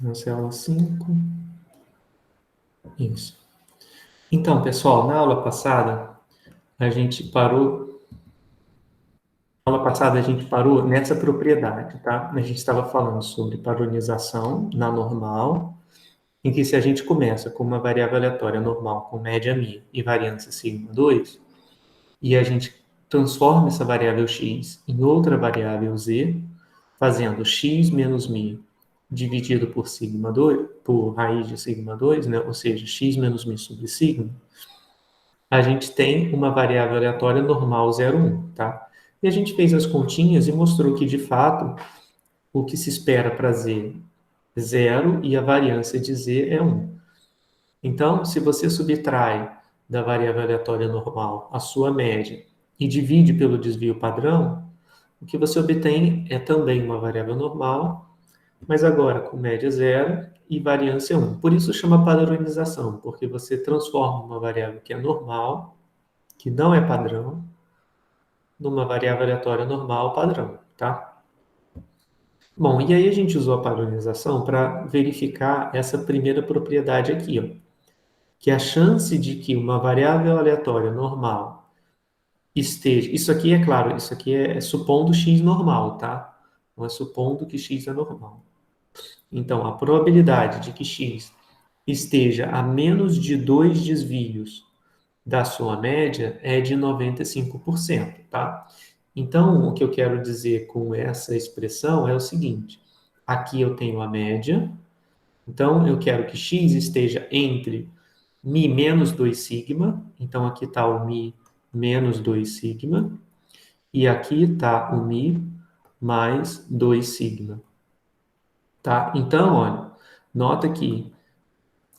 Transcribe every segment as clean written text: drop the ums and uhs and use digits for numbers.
Essa é a aula 5. Isso. Então, pessoal, na aula passada, a gente parou nessa propriedade, tá? A gente estava falando sobre padronização na normal, em que se a gente começa com uma variável aleatória normal com média μ e variância sigma 2, e a gente transforma essa variável x em outra variável z, fazendo x menos μ dividido por sigma 2, por raiz de sigma 2, né? Ou seja, x menos μ sobre sigma, a gente tem uma variável aleatória normal 0,1, tá? E a gente fez as continhas e mostrou que, de fato, o que se espera para z é 0 e a variância de z é 1. Então, se você subtrai da variável aleatória normal a sua média e divide pelo desvio padrão, o que você obtém é também uma variável normal, mas agora com média 0 e variância 1. Por isso chama padronização, porque você transforma uma variável que é normal, que não é padrão, numa variável aleatória normal padrão, tá? Bom, e aí a gente usou a padronização para verificar essa primeira propriedade aqui, ó, que a chance de que uma variável aleatória normal esteja... Isso aqui é claro, isso aqui é supondo x normal, tá? Não é supondo que x é normal. Então, a probabilidade de que x esteja a menos de 2 desvios da sua média é de 95%, tá? Então, o que eu quero dizer com essa expressão é o seguinte: aqui eu tenho a média, então eu quero que x esteja entre μ menos 2 sigma, então aqui está o μ menos 2 sigma, e aqui está o μ mais 2 sigma, tá? Então, olha, nota que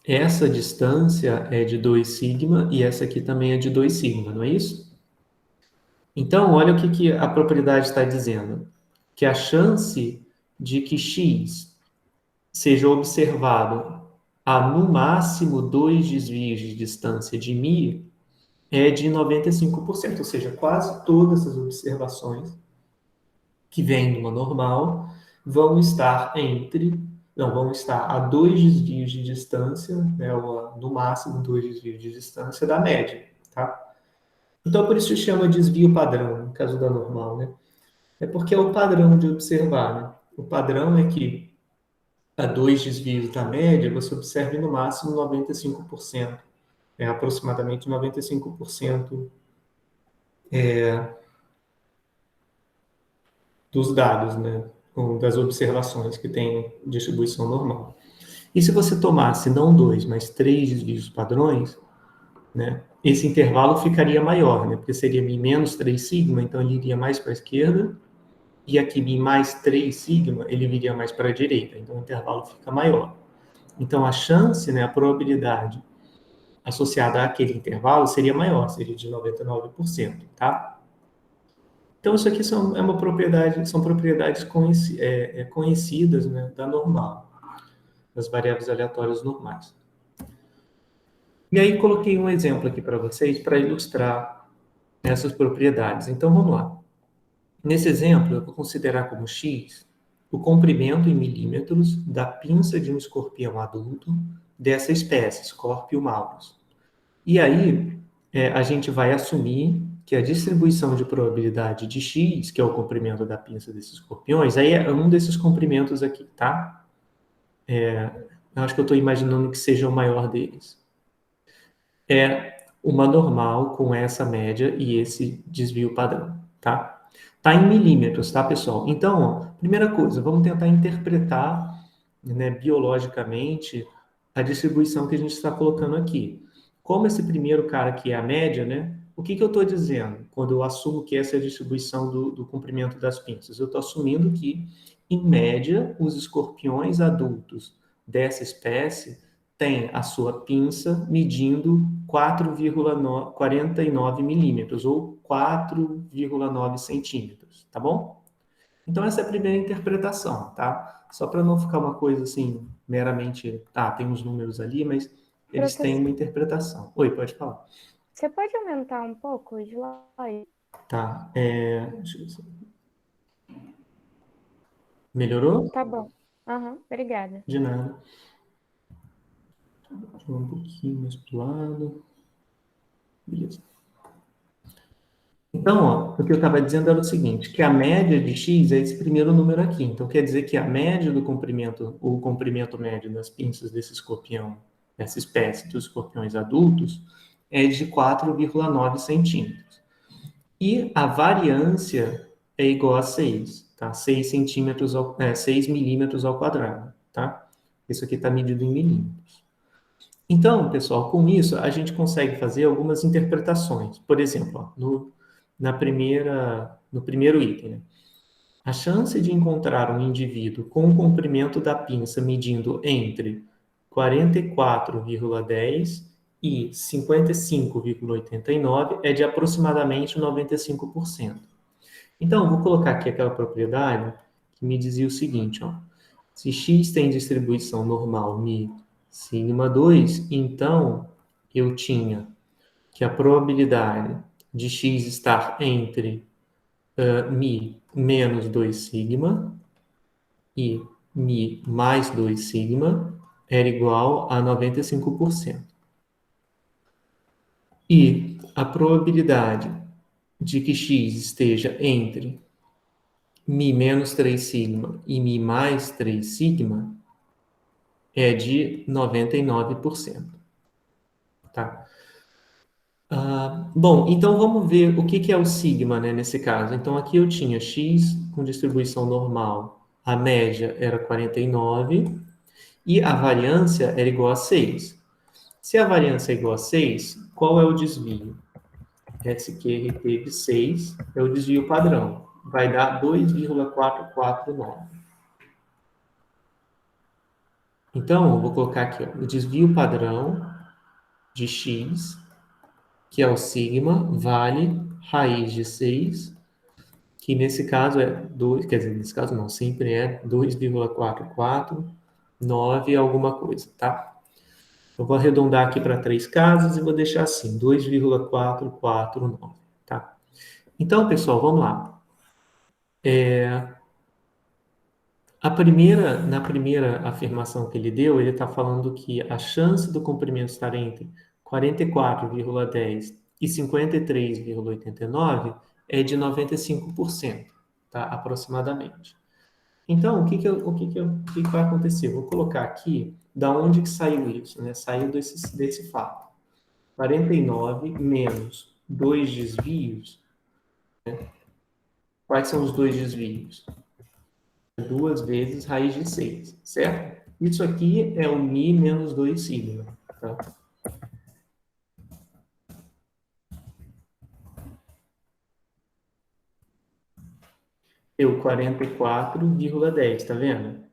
essa distância é de 2 sigma e essa aqui também é de 2 sigma, não é isso? Então, olha o que a propriedade está dizendo. Que a chance de que x seja observado a, no máximo, 2 desvios de distância de μ é de 95%, ou seja, quase todas as observações que vêm de uma normal vão estar vão estar a 2 desvios de distância, né, ou no máximo 2 desvios de distância da média, tá? Então, por isso se chama desvio padrão, no caso da normal, né? É porque é o padrão de observar, né? O padrão é que a 2 desvios da média você observe no máximo 95%, aproximadamente 95% dos dados, né? Das observações que tem distribuição normal. E se você tomasse não 2, mas 3 desvios padrões, né? Esse intervalo ficaria maior, né? Porque seria μ menos 3 sigma, então ele iria mais para a esquerda, e aqui μ mais 3 sigma, ele viria mais para a direita, então o intervalo fica maior. Então a chance, né, a probabilidade associada àquele intervalo seria maior, seria de 99%, tá? Então isso aqui são propriedades conhecidas, né, da normal, das variáveis aleatórias normais. E aí coloquei um exemplo aqui para vocês para ilustrar essas propriedades. Então vamos lá. Nesse exemplo, eu vou considerar como x o comprimento em milímetros da pinça de um escorpião adulto dessa espécie, Scorpio maurus. E aí, a gente vai assumir que a distribuição de probabilidade de x, que é o comprimento da pinça desses escorpiões, aí é um desses comprimentos aqui, tá? Eu acho que eu estou imaginando que seja o maior deles. É uma normal com essa média e esse desvio padrão, tá? Tá em milímetros, tá, pessoal? Então, ó, primeira coisa, vamos tentar interpretar, né, biologicamente a distribuição que a gente está colocando aqui. Como esse primeiro cara aqui é a média, né? O que eu estou dizendo quando eu assumo que essa é a distribuição do comprimento das pinças? Eu estou assumindo que, em média, os escorpiões adultos dessa espécie têm a sua pinça medindo 4,49 milímetros ou 4,9 centímetros, tá bom? Então, essa é a primeira interpretação, tá? Só para não ficar uma coisa assim, meramente, tem uns números ali, mas eles têm Professor, uma interpretação. Oi, pode falar. você pode aumentar um pouco o slide? Tá, deixa eu ver. Melhorou? Tá bom. Obrigada. De nada. Vou um pouquinho mais para o lado. Beleza. Então, ó, o que eu estava dizendo era o seguinte, que a média de x é esse primeiro número aqui. Então, quer dizer que a média do comprimento, o comprimento médio das pinças desse escorpião, dessa espécie dos escorpiões adultos, é de 4,9 centímetros. E a variância é igual a 6, tá? 6 centímetros, 6 milímetros ao quadrado, tá? Isso aqui está medido em milímetros. Então, pessoal, com isso, a gente consegue fazer algumas interpretações. Por exemplo, ó, no primeiro item, né? A chance de encontrar um indivíduo com o comprimento da pinça medindo entre 44,10 e 55,89 é de aproximadamente 95%. Então, vou colocar aqui aquela propriedade que me dizia o seguinte, ó. Se x tem distribuição normal μ sigma 2, então eu tinha que a probabilidade de x estar entre μ menos 2 sigma e μ mais 2 sigma era igual a 95%. E a probabilidade de que x esteja entre μ menos 3 sigma e μ mais 3 sigma é de 99%. Tá? Bom, então vamos ver o que é o sigma, né, nesse caso. Então aqui eu tinha x com distribuição normal, a média era 49 e a variância era igual a 6. Se a variância é igual a 6, qual é o desvio? SQRT de 6 é o desvio padrão. Vai dar 2,449. Então, eu vou colocar aqui, ó, o desvio padrão de x, que é o sigma, vale raiz de 6, que nesse caso é 2, quer dizer, nesse caso não, sempre é 2,449 alguma coisa, tá? Eu vou arredondar aqui para 3 casas e vou deixar assim, 2,449, tá? Então, pessoal, vamos lá. Na primeira afirmação que ele deu, ele está falando que a chance do comprimento estar entre 44,10 e 53,89 é de 95%, tá? Aproximadamente. Então, o que vai acontecer? Eu vou colocar aqui da onde que saiu isso, né? Saiu desse fato. 49 menos dois desvios. Quais são os dois desvios? 2 vezes raiz de 6, certo? Isso aqui é o mi menos 2 sigma, tá? Deu 44,10, tá vendo?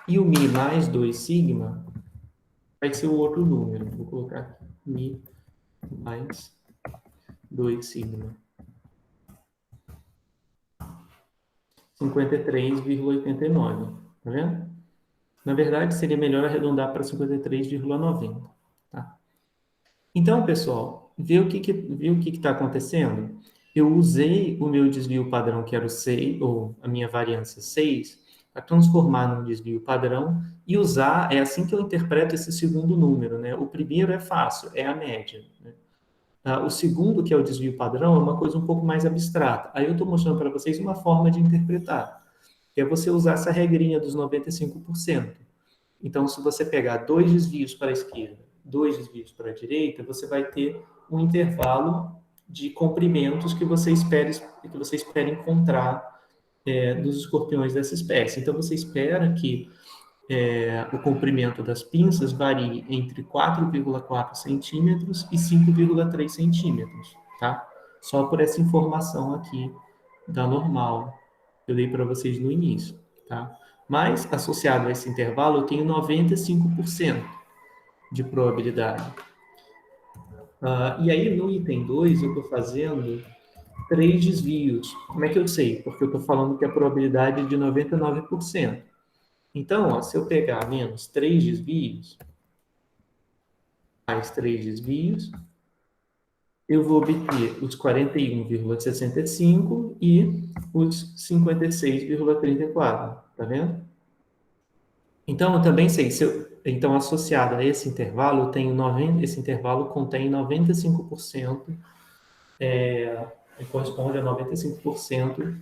E o mi mais 2 sigma vai ser o outro número. Vou colocar aqui, mi mais 2 sigma. 53,89, tá vendo? Na verdade, seria melhor arredondar para 53,90, tá? Então, pessoal, vê o que está acontecendo? Eu usei o meu desvio padrão, que era o 6, ou a minha variância 6, para transformar num desvio padrão e usar, é assim que eu interpreto esse segundo número, né? O primeiro é fácil, é a média, né? O segundo, que é o desvio padrão, é uma coisa um pouco mais abstrata. Aí eu estou mostrando para vocês uma forma de interpretar, que é você usar essa regrinha dos 95%. Então, se você pegar dois desvios para a esquerda, dois desvios para a direita, você vai ter um intervalo de comprimentos que você espera encontrar dos escorpiões dessa espécie. Então, você espera que o comprimento das pinças varie entre 4,4 centímetros e 5,3 centímetros, tá? Só por essa informação aqui da normal que eu dei para vocês no início, tá? Mas, associado a esse intervalo, eu tenho 95% de probabilidade. E aí, no item 2, eu estou fazendo 3 desvios. Como é que eu sei? Porque eu estou falando que a probabilidade é de 99%. Então, ó, se eu pegar menos 3 desvios, mais 3 desvios, eu vou obter os 41,65 e os 56,34, tá vendo? Então, eu também sei, então, associado a esse intervalo, esse intervalo contém 95%, corresponde a 95%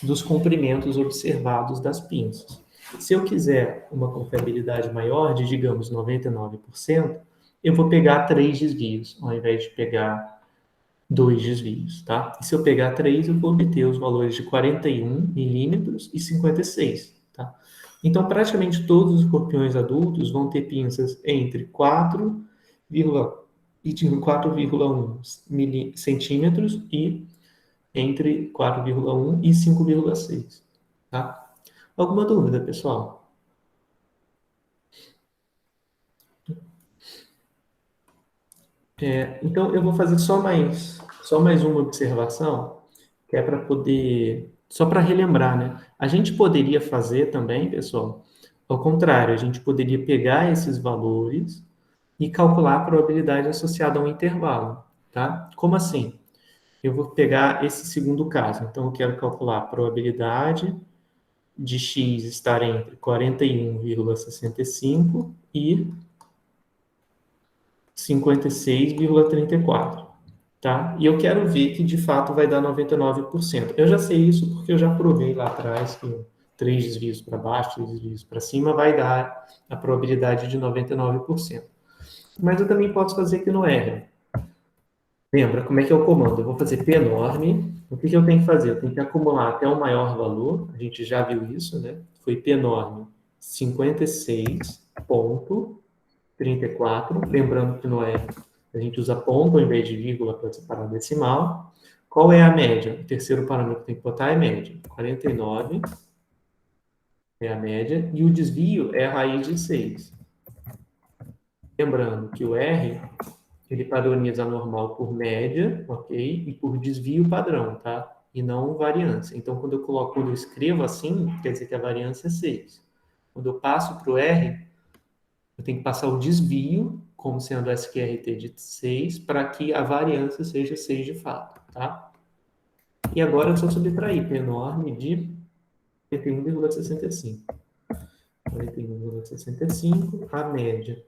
dos comprimentos observados das pinças. Se eu quiser uma confiabilidade maior, de, digamos, 99%, eu vou pegar 3 desvios, ao invés de pegar 2 desvios, tá? E se eu pegar 3, eu vou obter os valores de 41 milímetros e 56, tá? Então, praticamente todos os escorpiões adultos vão ter pinças entre 4,1 centímetros e entre 4,1 e 5,6, tá? Alguma dúvida, pessoal? Então, eu vou fazer só mais uma observação, que é para poder, só para relembrar, né? A gente poderia fazer também, pessoal, ao contrário, a gente poderia pegar esses valores e calcular a probabilidade associada a um intervalo, tá? Como assim? Eu vou pegar esse segundo caso, então eu quero calcular a probabilidade de x estar entre 41,65 e 56,34, tá? E eu quero ver que de fato vai dar 99%. Eu já sei isso porque eu já provei lá atrás que 3 desvios para baixo, 3 desvios para cima vai dar a probabilidade de 99%. Mas eu também posso fazer aqui no R. Lembra como é que é o comando? Eu vou fazer P enorme. O que eu tenho que fazer? Eu tenho que acumular até o maior valor. A gente já viu isso, né? Foi P enorme 56,34. Lembrando que no R a gente usa ponto ao invés de vírgula para separar decimal. Qual é a média? O terceiro parâmetro que tem que botar é média. 49 é a média. E o desvio é a raiz de 6. Lembrando que o R ele padroniza normal por média, ok? E por desvio padrão, tá? E não variância. Então, quando eu escrevo assim, quer dizer que a variância é 6. Quando eu passo para o R, eu tenho que passar o desvio, como sendo SQRT de 6, para que a variância seja 6 de fato, tá? E agora eu só subtrair P enorme de 41,65. 41,65, a média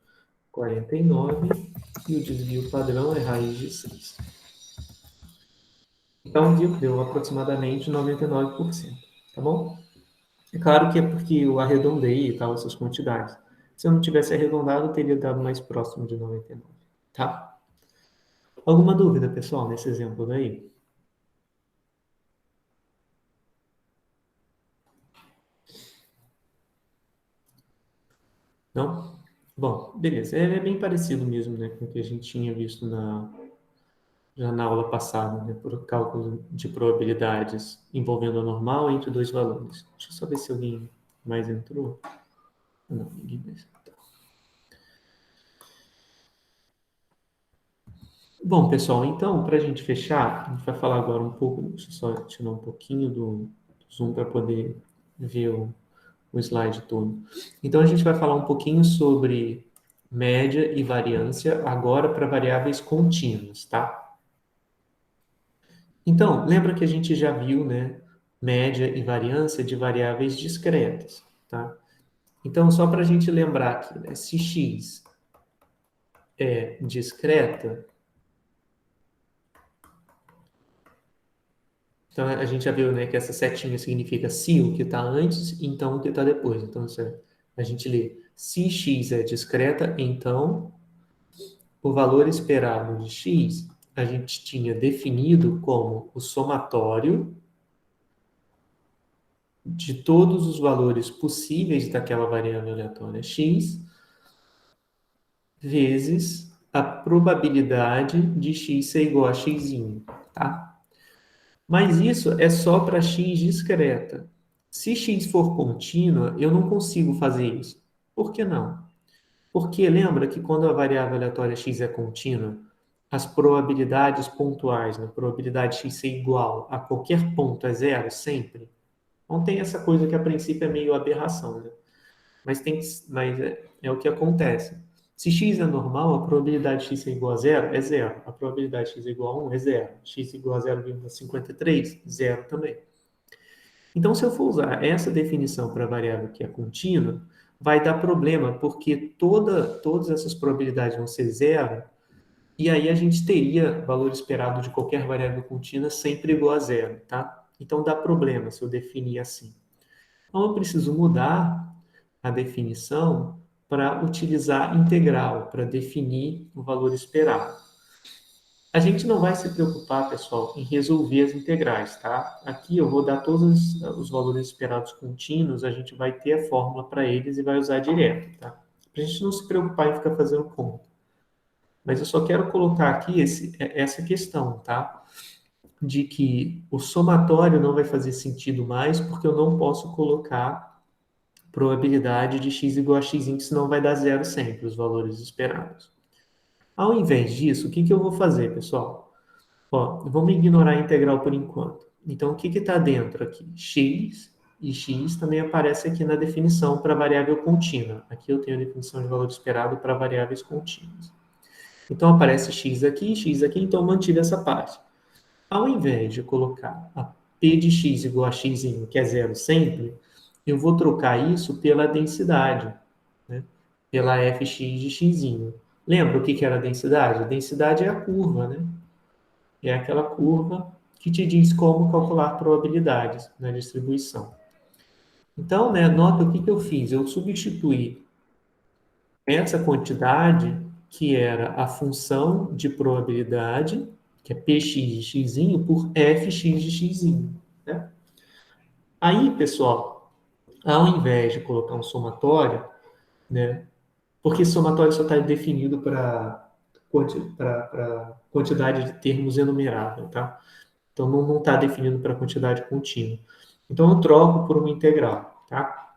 49 e o desvio padrão é raiz de 6. Então, deu aproximadamente 99%, tá bom? É claro que é porque eu arredondei e tal, essas quantidades. Se eu não tivesse arredondado, eu teria dado mais próximo de 99, tá? Alguma dúvida, pessoal, nesse exemplo daí? Não? Bom, beleza. É bem parecido mesmo, né, com o que a gente tinha visto já na aula passada, né, por cálculo de probabilidades envolvendo a normal entre dois valores. Deixa eu só ver se alguém mais entrou. Não, ninguém mais. Bom, pessoal, então, para a gente fechar, a gente vai falar agora um pouco, deixa eu só tirar um pouquinho do Zoom para poder ver o slide todo. Então, a gente vai falar um pouquinho sobre média e variância agora para variáveis contínuas, tá? Então, lembra que a gente já viu, né, média e variância de variáveis discretas, tá? Então, só para a gente lembrar aqui, né, se x é discreta, então, a gente já viu, né, que essa setinha significa se o que está antes, então o que está depois. Então, a gente lê, se x é discreta, então o valor esperado de x a gente tinha definido como o somatório de todos os valores possíveis daquela variável aleatória x vezes a probabilidade de x ser igual a x, tá? Mas isso é só para x discreta. Se x for contínua, eu não consigo fazer isso. Por que não? Porque lembra que quando a variável aleatória x é contínua, as probabilidades pontuais, né, a probabilidade de x ser igual a qualquer ponto é zero sempre? Não tem essa coisa que a princípio é meio aberração, né? Mas é o que acontece. Se x é normal, a probabilidade de x ser igual a zero é zero. A probabilidade de x igual a 1 é zero. X igual a 0,53, zero também. Então, se eu for usar essa definição para a variável que é contínua, vai dar problema, porque todas essas probabilidades vão ser zero, e aí a gente teria valor esperado de qualquer variável contínua sempre igual a zero, tá? Então, dá problema se eu definir assim. Então, eu preciso mudar a definição para utilizar integral, para definir o valor esperado. A gente não vai se preocupar, pessoal, em resolver as integrais, tá? Aqui eu vou dar todos os valores esperados contínuos, a gente vai ter a fórmula para eles e vai usar direto, tá? Para a gente não se preocupar em ficar fazendo conta. Mas eu só quero colocar aqui essa questão, tá? De que o somatório não vai fazer sentido mais, porque eu não posso colocar probabilidade de x igual a x, senão vai dar zero sempre, os valores esperados. Ao invés disso, o que eu vou fazer, pessoal? Ó, vamos ignorar a integral por enquanto. Então, o que está dentro aqui? X, e x também aparece aqui na definição para variável contínua. Aqui eu tenho a definição de valor esperado para variáveis contínuas. Então, aparece x aqui, então eu mantive essa parte. Ao invés de colocar a p de x igual a x, que é zero sempre, eu vou trocar isso pela densidade, né? Pela fx de x. Lembra o que era a densidade? A densidade é a curva, né? É aquela curva que te diz como calcular probabilidades na distribuição. Então, né, nota o que eu fiz. Eu substituí essa quantidade, que era a função de probabilidade, que é px de x, por fx de x. Né? Aí, pessoal, ao invés de colocar um somatório, né, porque somatório só está definido para quantidade de termos enumerável, tá? Então, não está definido para quantidade contínua. Então, eu troco por uma integral, tá?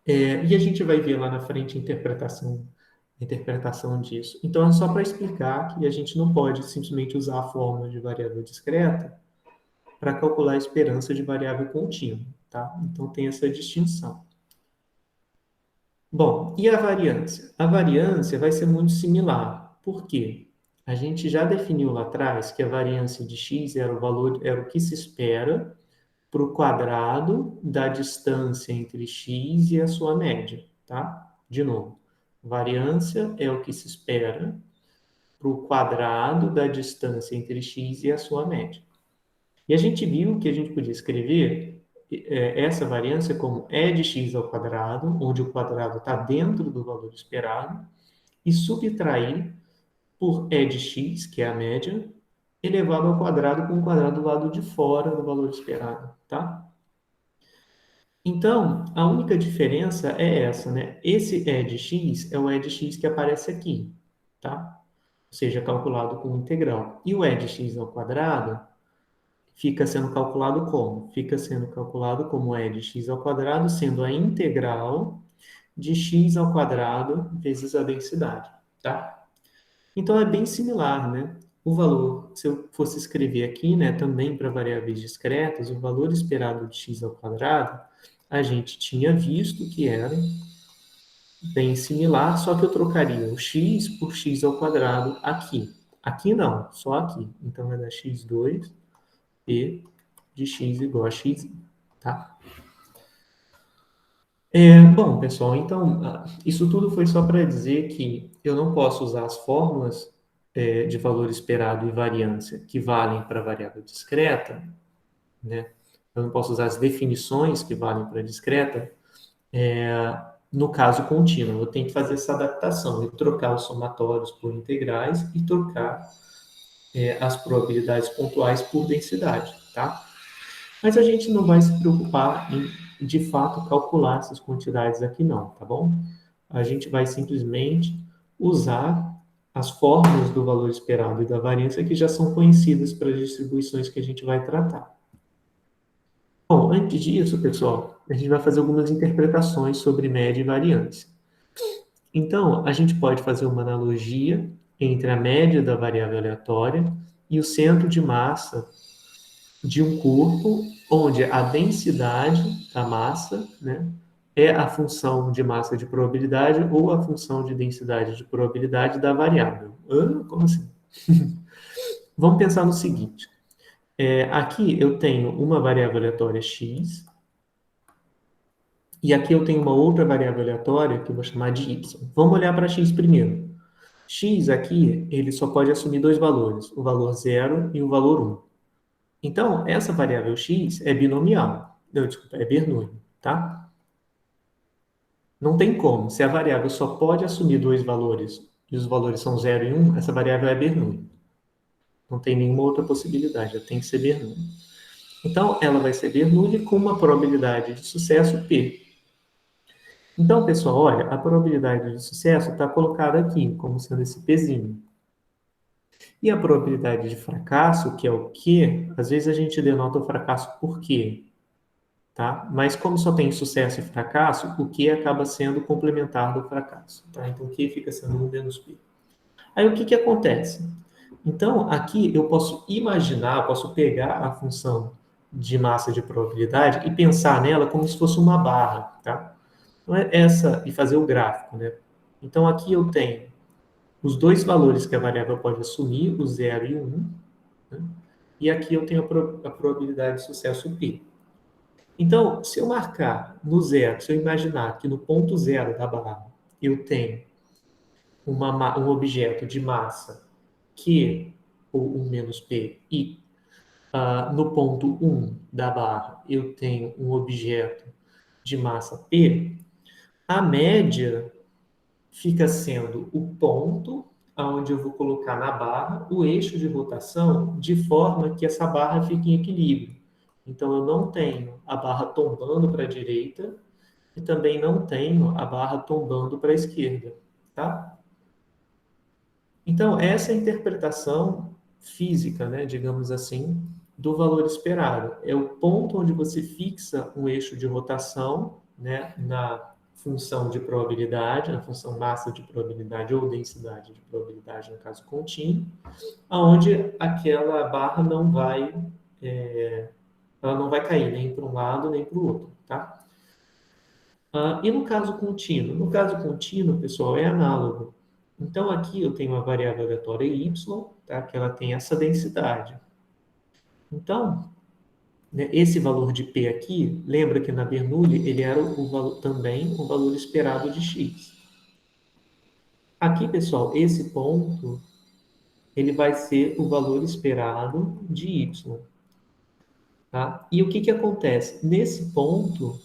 E a gente vai ver lá na frente a interpretação disso. Então, é só para explicar que a gente não pode simplesmente usar a fórmula de variável discreta para calcular a esperança de variável contínua, tá? Então, tem essa distinção. Bom, e a variância? A variância vai ser muito similar. Por quê? A gente já definiu lá atrás que a variância de x era o que se espera para o quadrado da distância entre x e a sua média, tá? De novo, variância é o que se espera para o quadrado da distância entre x e a sua média. E a gente viu que a gente podia escrever essa variância como e de x ao quadrado, onde o quadrado está dentro do valor esperado, e subtrair por e de x, que é a média, elevado ao quadrado com o quadrado do lado de fora do valor esperado, tá? Então, a única diferença é essa, né? Esse e de x é o e de x que aparece aqui, tá? Ou seja, calculado com integral. E o e de x ao quadrado fica sendo calculado como? Fica sendo calculado como e de x ao quadrado, sendo a integral de x ao quadrado vezes a densidade, tá? Então, é bem similar, né? O valor, se eu fosse escrever aqui, né, também para variáveis discretas, o valor esperado de x ao quadrado, a gente tinha visto que era bem similar, só que eu trocaria o x por x ao quadrado aqui. Aqui não, só aqui. Então, vai dar x2 e de x igual a x, tá? Bom, pessoal, então, isso tudo foi só para dizer que eu não posso usar as fórmulas de valor esperado e variância que valem para variável discreta, né? Eu não posso usar as definições que valem para discreta, no caso contínuo. Eu tenho que fazer essa adaptação e trocar os somatórios por integrais e trocar as probabilidades pontuais por densidade, tá? Mas a gente não vai se preocupar em, de fato, calcular essas quantidades aqui não, tá bom? A gente vai simplesmente usar as fórmulas do valor esperado e da variância que já são conhecidas para as distribuições que a gente vai tratar. Bom, antes disso, pessoal, a gente vai fazer algumas interpretações sobre média e variância. Então, a gente pode fazer uma analogia entre a média da variável aleatória e o centro de massa de um corpo, onde a densidade da massa, né, é a função de massa de probabilidade ou a função de densidade de probabilidade da variável. Como assim? Vamos pensar no seguinte. Aqui eu tenho uma variável aleatória x, e aqui eu tenho uma outra variável aleatória que eu vou chamar de y. Vamos olhar para x primeiro. X aqui, ele só pode assumir dois valores, o valor 0 e o valor 1. Então, essa variável x é binomial. Não, desculpa, é Bernoulli, tá? Não tem como. Se a variável só pode assumir dois valores e os valores são 0 e 1, essa variável é Bernoulli. Não tem nenhuma outra possibilidade, ela tem que ser Bernoulli. Então, ela vai ser Bernoulli com uma probabilidade de sucesso P. Então, pessoal, olha, a probabilidade de sucesso está colocada aqui, como sendo esse Pzinho. E a probabilidade de fracasso, que é o Q, às vezes a gente denota o fracasso por Q, tá? Mas como só tem sucesso e fracasso, o Q acaba sendo complementar do fracasso, tá? Então, o Q fica sendo 1 menos P. Aí, o que que acontece? Então, aqui eu posso imaginar, posso pegar a função de massa de probabilidade e pensar nela como se fosse uma barra, tá? Então, e fazer o gráfico, né? Então, aqui eu tenho os dois valores que a variável pode assumir, o 0 e o 1, né? E aqui eu tenho a probabilidade de sucesso P. Então, se eu marcar no zero, se eu imaginar que no ponto zero da barra eu tenho um objeto de massa Q, ou 1 menos P, e no ponto 1 da barra eu tenho um objeto de massa P, a média fica sendo o ponto onde eu vou colocar na barra o eixo de rotação de forma que essa barra fique em equilíbrio. Então, eu não tenho a barra tombando para a direita e também não tenho a barra tombando para a esquerda, tá? Então, essa é a interpretação física, né, digamos assim, do valor esperado. É o ponto onde você fixa um eixo de rotação, né, na função de probabilidade, na função massa de probabilidade ou densidade de probabilidade, no caso contínuo, aonde aquela barra ela não vai cair nem para um lado nem para o outro, tá? E no caso contínuo? No caso contínuo, pessoal, é análogo. Então, aqui eu tenho uma variável aleatória y, tá? Que ela tem essa densidade. Então, né, esse valor de P aqui, lembra que na Bernoulli ele era também o valor esperado de x. Aqui, pessoal, esse ponto, ele vai ser o valor esperado de y. Tá? E o que acontece? Nesse ponto,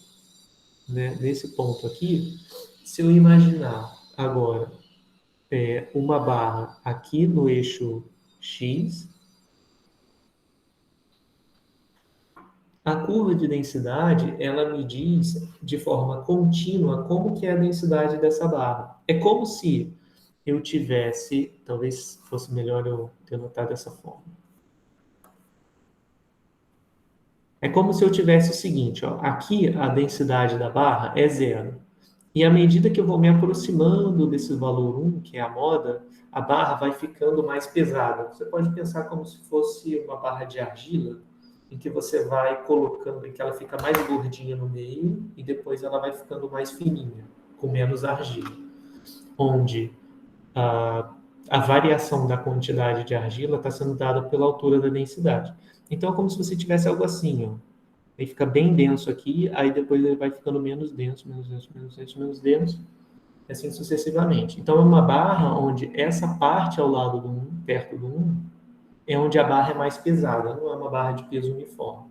né, nesse ponto aqui, se eu imaginar agora uma barra aqui no eixo X, a curva de densidade, ela me diz de forma contínua como que é a densidade dessa barra. É como se eu tivesse, talvez fosse melhor eu ter notado dessa forma. É como se eu tivesse o seguinte, ó, aqui a densidade da barra é zero. E à medida que eu vou me aproximando desse valor 1, que é a moda, a barra vai ficando mais pesada. Você pode pensar como se fosse uma barra de argila, em que você vai colocando, em que ela fica mais gordinha no meio e depois ela vai ficando mais fininha, com menos argila. Onde a, a variação da quantidade de argila está sendo dada pela altura da densidade. Então é como se você tivesse algo assim, ó. Aí fica bem denso aqui, aí depois ele vai ficando menos denso, menos denso, menos denso, menos denso, assim sucessivamente. Então, é uma barra onde essa parte ao lado do 1, perto do 1, é onde a barra é mais pesada, não é uma barra de peso uniforme.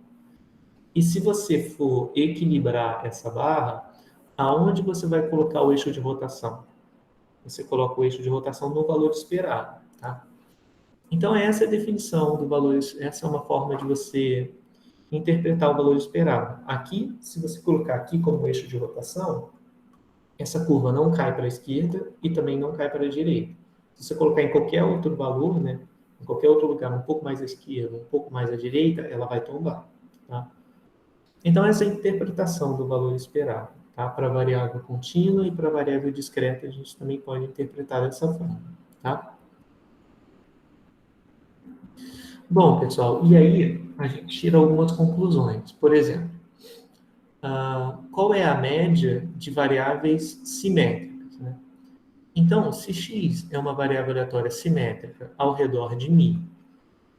E se você for equilibrar essa barra, aonde você vai colocar o eixo de rotação? Você coloca o eixo de rotação no valor esperado, tá? Então, essa é a definição do valor, essa é uma forma de você interpretar o valor esperado. Aqui, se você colocar aqui como eixo de rotação, essa curva não cai para a esquerda e também não cai para a direita. Se você colocar em qualquer outro valor, né, em qualquer outro lugar, um pouco mais à esquerda, um pouco mais à direita, ela vai tombar. Tá? Então, essa é a interpretação do valor esperado. Tá? Para variável contínua e para variável discreta, a gente também pode interpretar dessa forma. Tá? Bom, pessoal, e aí a gente tira algumas conclusões. Por exemplo, qual é a média de variáveis simétricas? Né? Então, se x é uma variável aleatória simétrica ao redor de μ,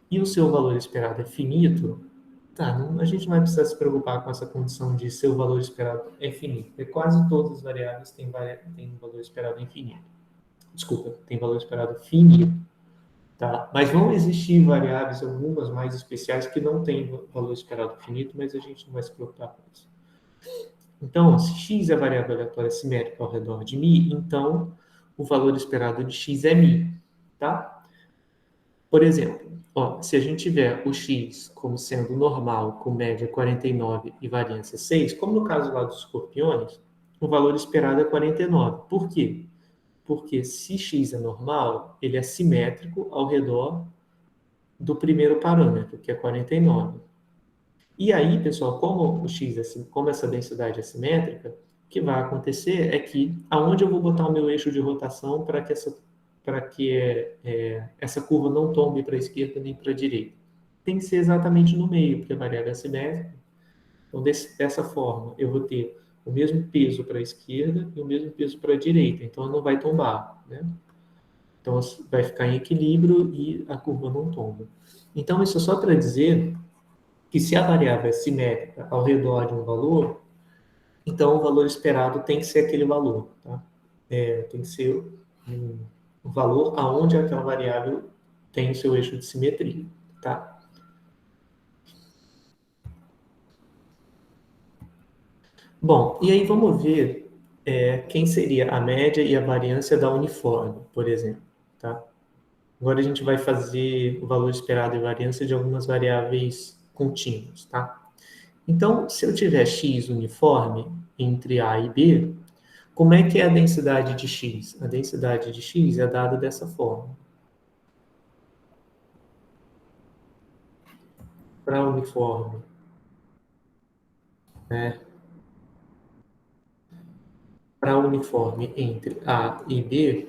e o seu valor esperado é finito, tá, a gente não vai precisar se preocupar com essa condição de seu valor esperado é finito, porque quase todas as variáveis têm valor esperado infinito. Desculpa, tem valor esperado finito. Tá? Mas vão existir variáveis, algumas mais especiais, que não têm valor esperado finito, mas a gente não vai se preocupar com isso. Então, se x é variável aleatória simétrica ao redor de μ, então o valor esperado de x é μ. Tá? Por exemplo, ó, se a gente tiver o x como sendo normal, com média 49 e variância 6, como no caso lá dos escorpiões, o valor esperado é 49. Por quê? Porque se x é normal, ele é simétrico ao redor do primeiro parâmetro, que é 49. E aí, pessoal, como o x como essa densidade é simétrica, o que vai acontecer é que aonde eu vou botar o meu eixo de rotação para que essa curva não tombe para a esquerda nem para a direita? Tem que ser exatamente no meio, porque a variável é simétrica. Então, dessa forma, eu vou ter o mesmo peso para a esquerda e o mesmo peso para a direita. Então, não vai tombar, né? Então, vai ficar em equilíbrio e a curva não tomba. Então, isso é só para dizer que se a variável é simétrica ao redor de um valor, então o valor esperado tem que ser aquele valor. Tá? Tem que ser um valor aonde aquela variável tem o seu eixo de simetria. Tá? Bom, e aí vamos ver quem seria a média e a variância da uniforme, por exemplo. Tá? Agora a gente vai fazer o valor esperado e variância de algumas variáveis contínuas, tá? Então, se eu tiver x uniforme entre A e B, como é que é a densidade de x? A densidade de x é dada dessa forma. Para uniforme, né? Para uniforme entre A e B,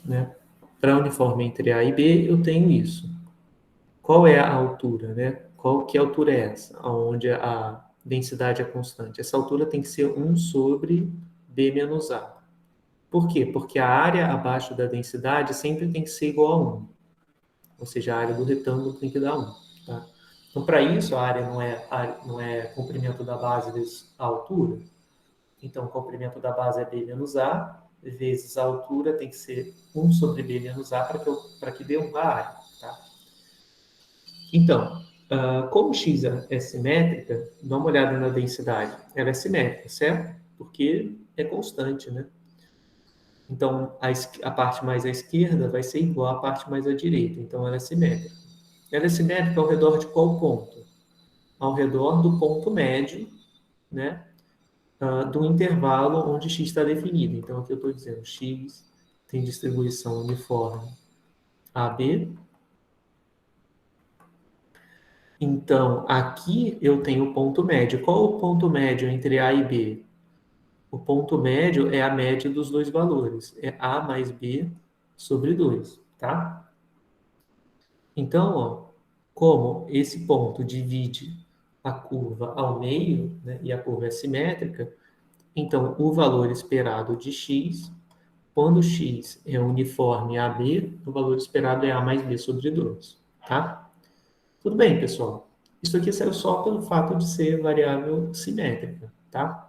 né? Para uniforme entre A e B, eu tenho isso. Qual é a altura, né? Que altura é essa? Onde a densidade é constante. Essa altura tem que ser 1 sobre B menos A. Por quê? Porque a área abaixo da densidade sempre tem que ser igual a 1. Ou seja, a área do retângulo tem que dar 1. Tá? Então, para isso, a área não é comprimento da base vezes a altura. Então, o comprimento da base é B menos A, vezes a altura tem que ser 1 sobre B menos A para que dê 1 a área. Tá? Então, como x é simétrica, dá uma olhada na densidade. Ela é simétrica, certo? Porque é constante, né? Então, a parte mais à esquerda vai ser igual à parte mais à direita. Então, ela é simétrica. Ela é simétrica ao redor de qual ponto? Ao redor do ponto médio, né? Do intervalo onde x está definido. Então, aqui eu estou dizendo x tem distribuição uniforme AB. Então, aqui eu tenho o ponto médio. Qual o ponto médio entre A e B? O ponto médio é a média dos dois valores. É A mais B sobre 2, tá? Então, ó, como esse ponto divide a curva ao meio, né, e a curva é simétrica, então o valor esperado de x, quando x é uniforme a b, o valor esperado é a mais b sobre 2, tá? Tudo bem, pessoal? Isso aqui saiu só pelo fato de ser variável simétrica, tá?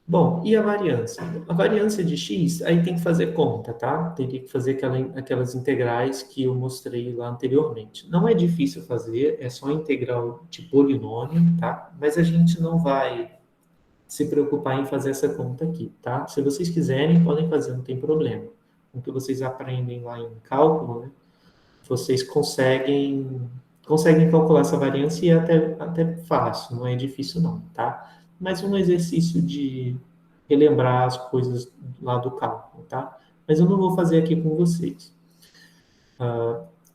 Bom, e a variância? A variância de x, aí tem que fazer conta, tá? Teria que fazer aquelas integrais que eu mostrei lá anteriormente. Não é difícil fazer, é só integral de polinômio, tá? Mas a gente não vai se preocupar em fazer essa conta aqui, tá? Se vocês quiserem, podem fazer, não tem problema. Com o que vocês aprendem lá em cálculo, né? Vocês conseguem calcular essa variância e é até fácil, não é difícil não, tá? Mas um exercício de relembrar as coisas lá do cálculo, tá? Mas eu não vou fazer aqui com vocês.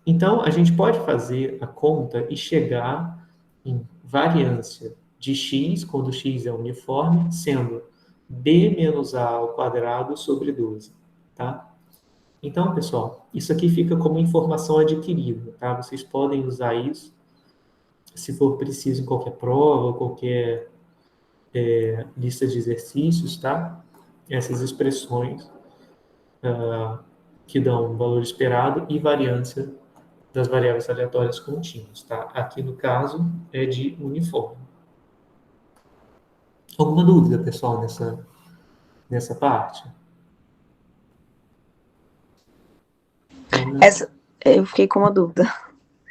Então, a gente pode fazer a conta e chegar em variância de x, quando x é uniforme, sendo b menos a ao quadrado sobre 12, tá? Então, pessoal, isso aqui fica como informação adquirida, tá? Vocês podem usar isso se for preciso em qualquer prova, qualquer lista de exercícios, tá? Essas expressões que dão valor esperado e variância das variáveis aleatórias contínuas, tá? Aqui no caso é de uniforme. Alguma dúvida, pessoal, nessa parte? Então, né? Eu fiquei com uma dúvida.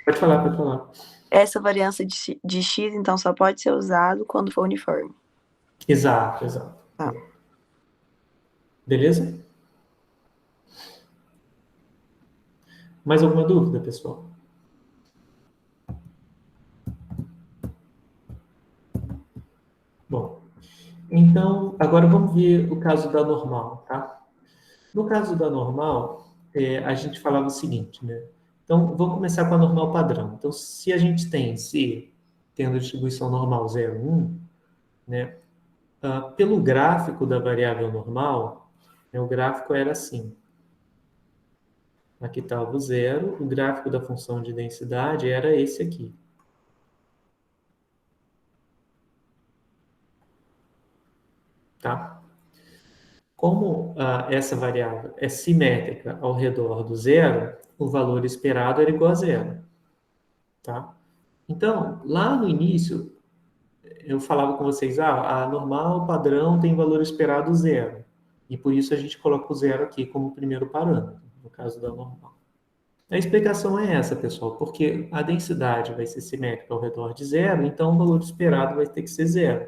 Pode falar, pode falar. Essa variância de x, então, só pode ser usado quando for uniforme. Exato, exato. Tá. Beleza? Mais alguma dúvida, pessoal? Bom, então, agora vamos ver o caso da normal, tá? No caso da normal, a gente falava o seguinte, né? Então, vamos começar com a normal padrão. Então, se a gente tem C tendo distribuição normal 0, 1, né? Pelo gráfico da variável normal, né, o gráfico era assim. Aqui estava o zero, o gráfico da função de densidade era esse aqui. Tá? Como essa variável é simétrica ao redor do zero, o valor esperado era igual a zero. Tá? Então, lá no início, eu falava com vocês, a normal padrão tem valor esperado zero. E por isso a gente coloca o zero aqui como primeiro parâmetro, no caso da normal. A explicação é essa, pessoal, porque a densidade vai ser simétrica ao redor de zero, então o valor esperado vai ter que ser zero.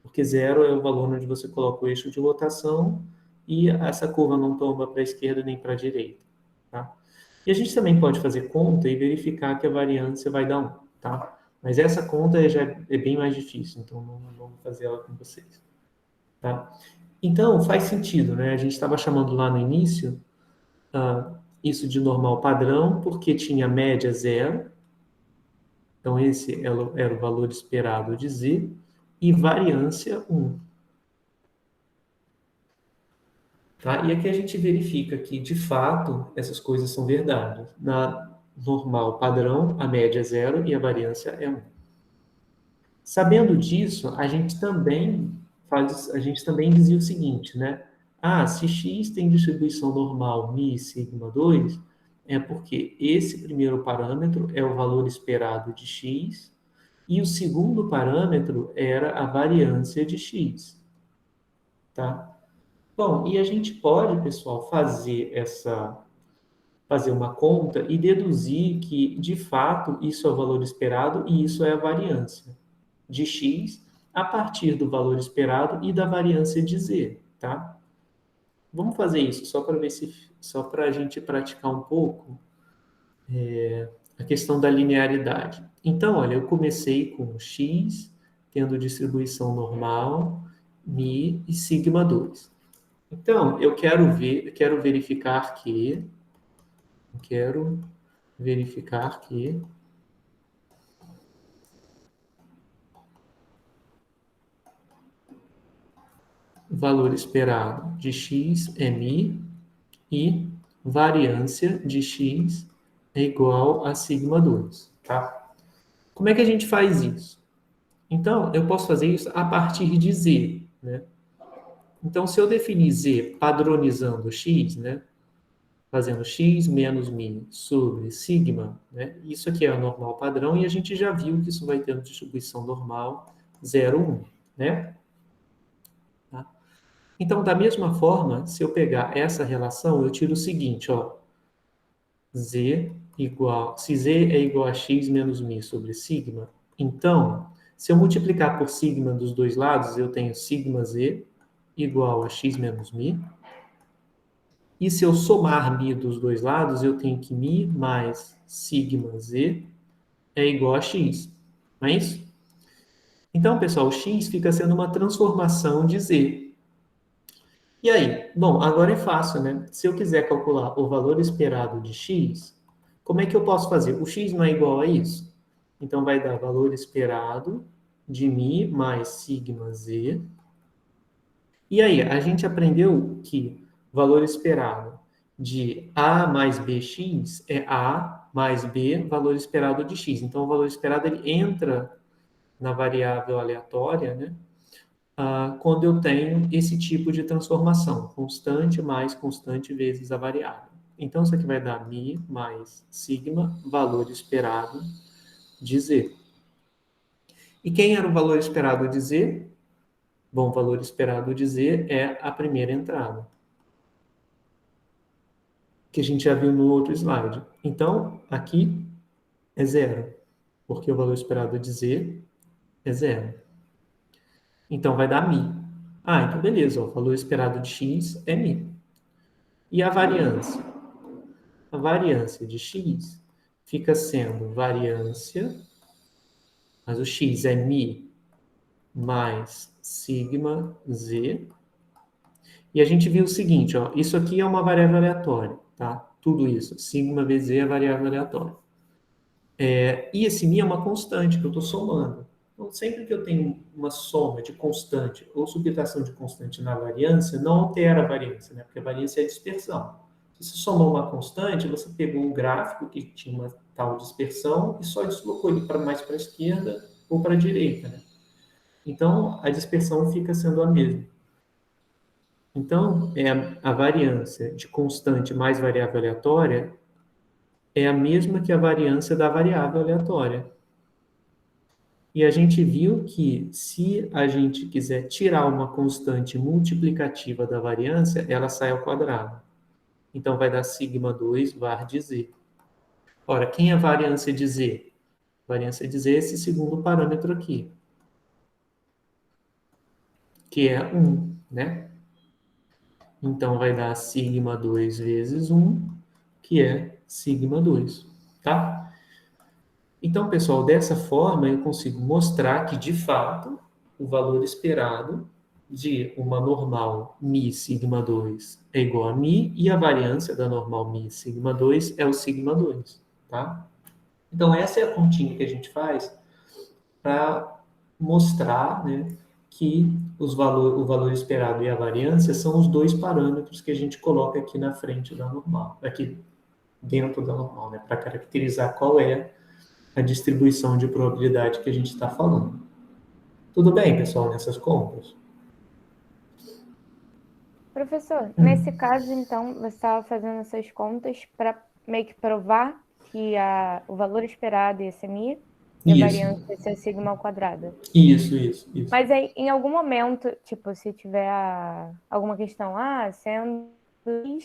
Porque zero é o valor onde você coloca o eixo de rotação e essa curva não tomba para a esquerda nem para a direita. Tá? E a gente também pode fazer conta e verificar que a variância vai dar 1. Tá? Mas essa conta já é bem mais difícil, então não vamos fazer ela com vocês. Tá? Então, faz sentido, né? A gente estava chamando lá no início isso de normal padrão, porque tinha média zero, então esse era o valor esperado de z, e variância 1. Tá? E aqui a gente verifica que, de fato, essas coisas são verdade. Na normal padrão, a média é zero e a variância é 1. Sabendo disso, a gente também dizia o seguinte, né? Se x tem distribuição normal μ sigma 2, é porque esse primeiro parâmetro é o valor esperado de x e o segundo parâmetro era a variância de x, tá? Bom, e a gente pode, pessoal, fazer uma conta e deduzir que, de fato, isso é o valor esperado e isso é a variância de x a partir do valor esperado e da variância de z, tá? Vamos fazer isso só para a gente praticar um pouco a questão da linearidade. Então, olha, eu comecei com x tendo distribuição normal, μ e sigma 2. Então, quero verificar que o valor esperado de x é μ e variância de x é igual a sigma 2, tá? Como é que a gente faz isso? Então, eu posso fazer isso a partir de z, né? Então, se eu definir z padronizando x, né? Fazendo x menos μ sobre sigma, né? Isso aqui é o normal padrão e a gente já viu que isso vai ter distribuição normal 0, 1, né? Tá? Então, da mesma forma, se eu pegar essa relação, eu tiro o seguinte, ó. Se z é igual a x menos μ sobre sigma, então, se eu multiplicar por sigma dos dois lados, eu tenho sigma z igual a x menos μ. E se eu somar μ dos dois lados, eu tenho que μ mais sigma z é igual a x. Não é isso? Então, pessoal, o x fica sendo uma transformação de z. E aí? Bom, agora é fácil, né? Se eu quiser calcular o valor esperado de x, como é que eu posso fazer? O x não é igual a isso? Então, vai dar valor esperado de μ mais sigma z. E aí, a gente aprendeu que valor esperado de A mais BX é A mais B, valor esperado de X. Então, o valor esperado ele entra na variável aleatória, né? Quando eu tenho esse tipo de transformação, constante mais constante vezes a variável. Então, isso aqui vai dar mi mais sigma, valor esperado de Z. E quem era o valor esperado de Z? Bom, o valor esperado de Z é a primeira entrada, que a gente já viu no outro slide. Então, aqui é zero, porque o valor esperado de Z é zero. Então, vai dar mi. Então beleza, o valor esperado de x é mi. E a variância? A variância de x fica sendo variância, mas o x é mi mais sigma z. E a gente viu o seguinte, ó, isso aqui é uma variável aleatória, tá? Tudo isso, sigma vezes z é variável aleatória. E esse mi é uma constante que eu estou somando. Então, sempre que eu tenho uma soma de constante ou subtração de constante na variância, não altera a variância, né? Porque a variância é a dispersão. Se você somou uma constante, você pegou um gráfico que tinha uma tal dispersão e só deslocou ele mais para a esquerda ou para a direita, né? Então, a dispersão fica sendo a mesma. Então, a variância de constante mais variável aleatória é a mesma que a variância da variável aleatória. E a gente viu que se a gente quiser tirar uma constante multiplicativa da variância, ela sai ao quadrado. Então, vai dar sigma 2 var de z. Ora, quem é a variância de z? A variância de z é esse segundo parâmetro aqui, que é 1, né? Então, vai dar sigma 2 vezes 1, que é sigma 2, tá? Então, pessoal, dessa forma eu consigo mostrar que, de fato, o valor esperado de uma normal μ sigma 2 é igual a μ e a variância da normal μ sigma 2 é o sigma 2, tá? Então, essa é a continha que a gente faz para mostrar, né, que o valor esperado e a variância são os dois parâmetros que a gente coloca aqui na frente da normal, aqui dentro da normal, né, para caracterizar qual é a distribuição de probabilidade que a gente está falando. Tudo bem, pessoal, nessas contas? Professor, nesse caso, então, você estava fazendo essas contas para meio que provar que o valor esperado ia ser mi e a Isso, variância ia ser sigma ao quadrado. isso. Mas aí, em algum momento, tipo, se tiver alguma questão, sendo x,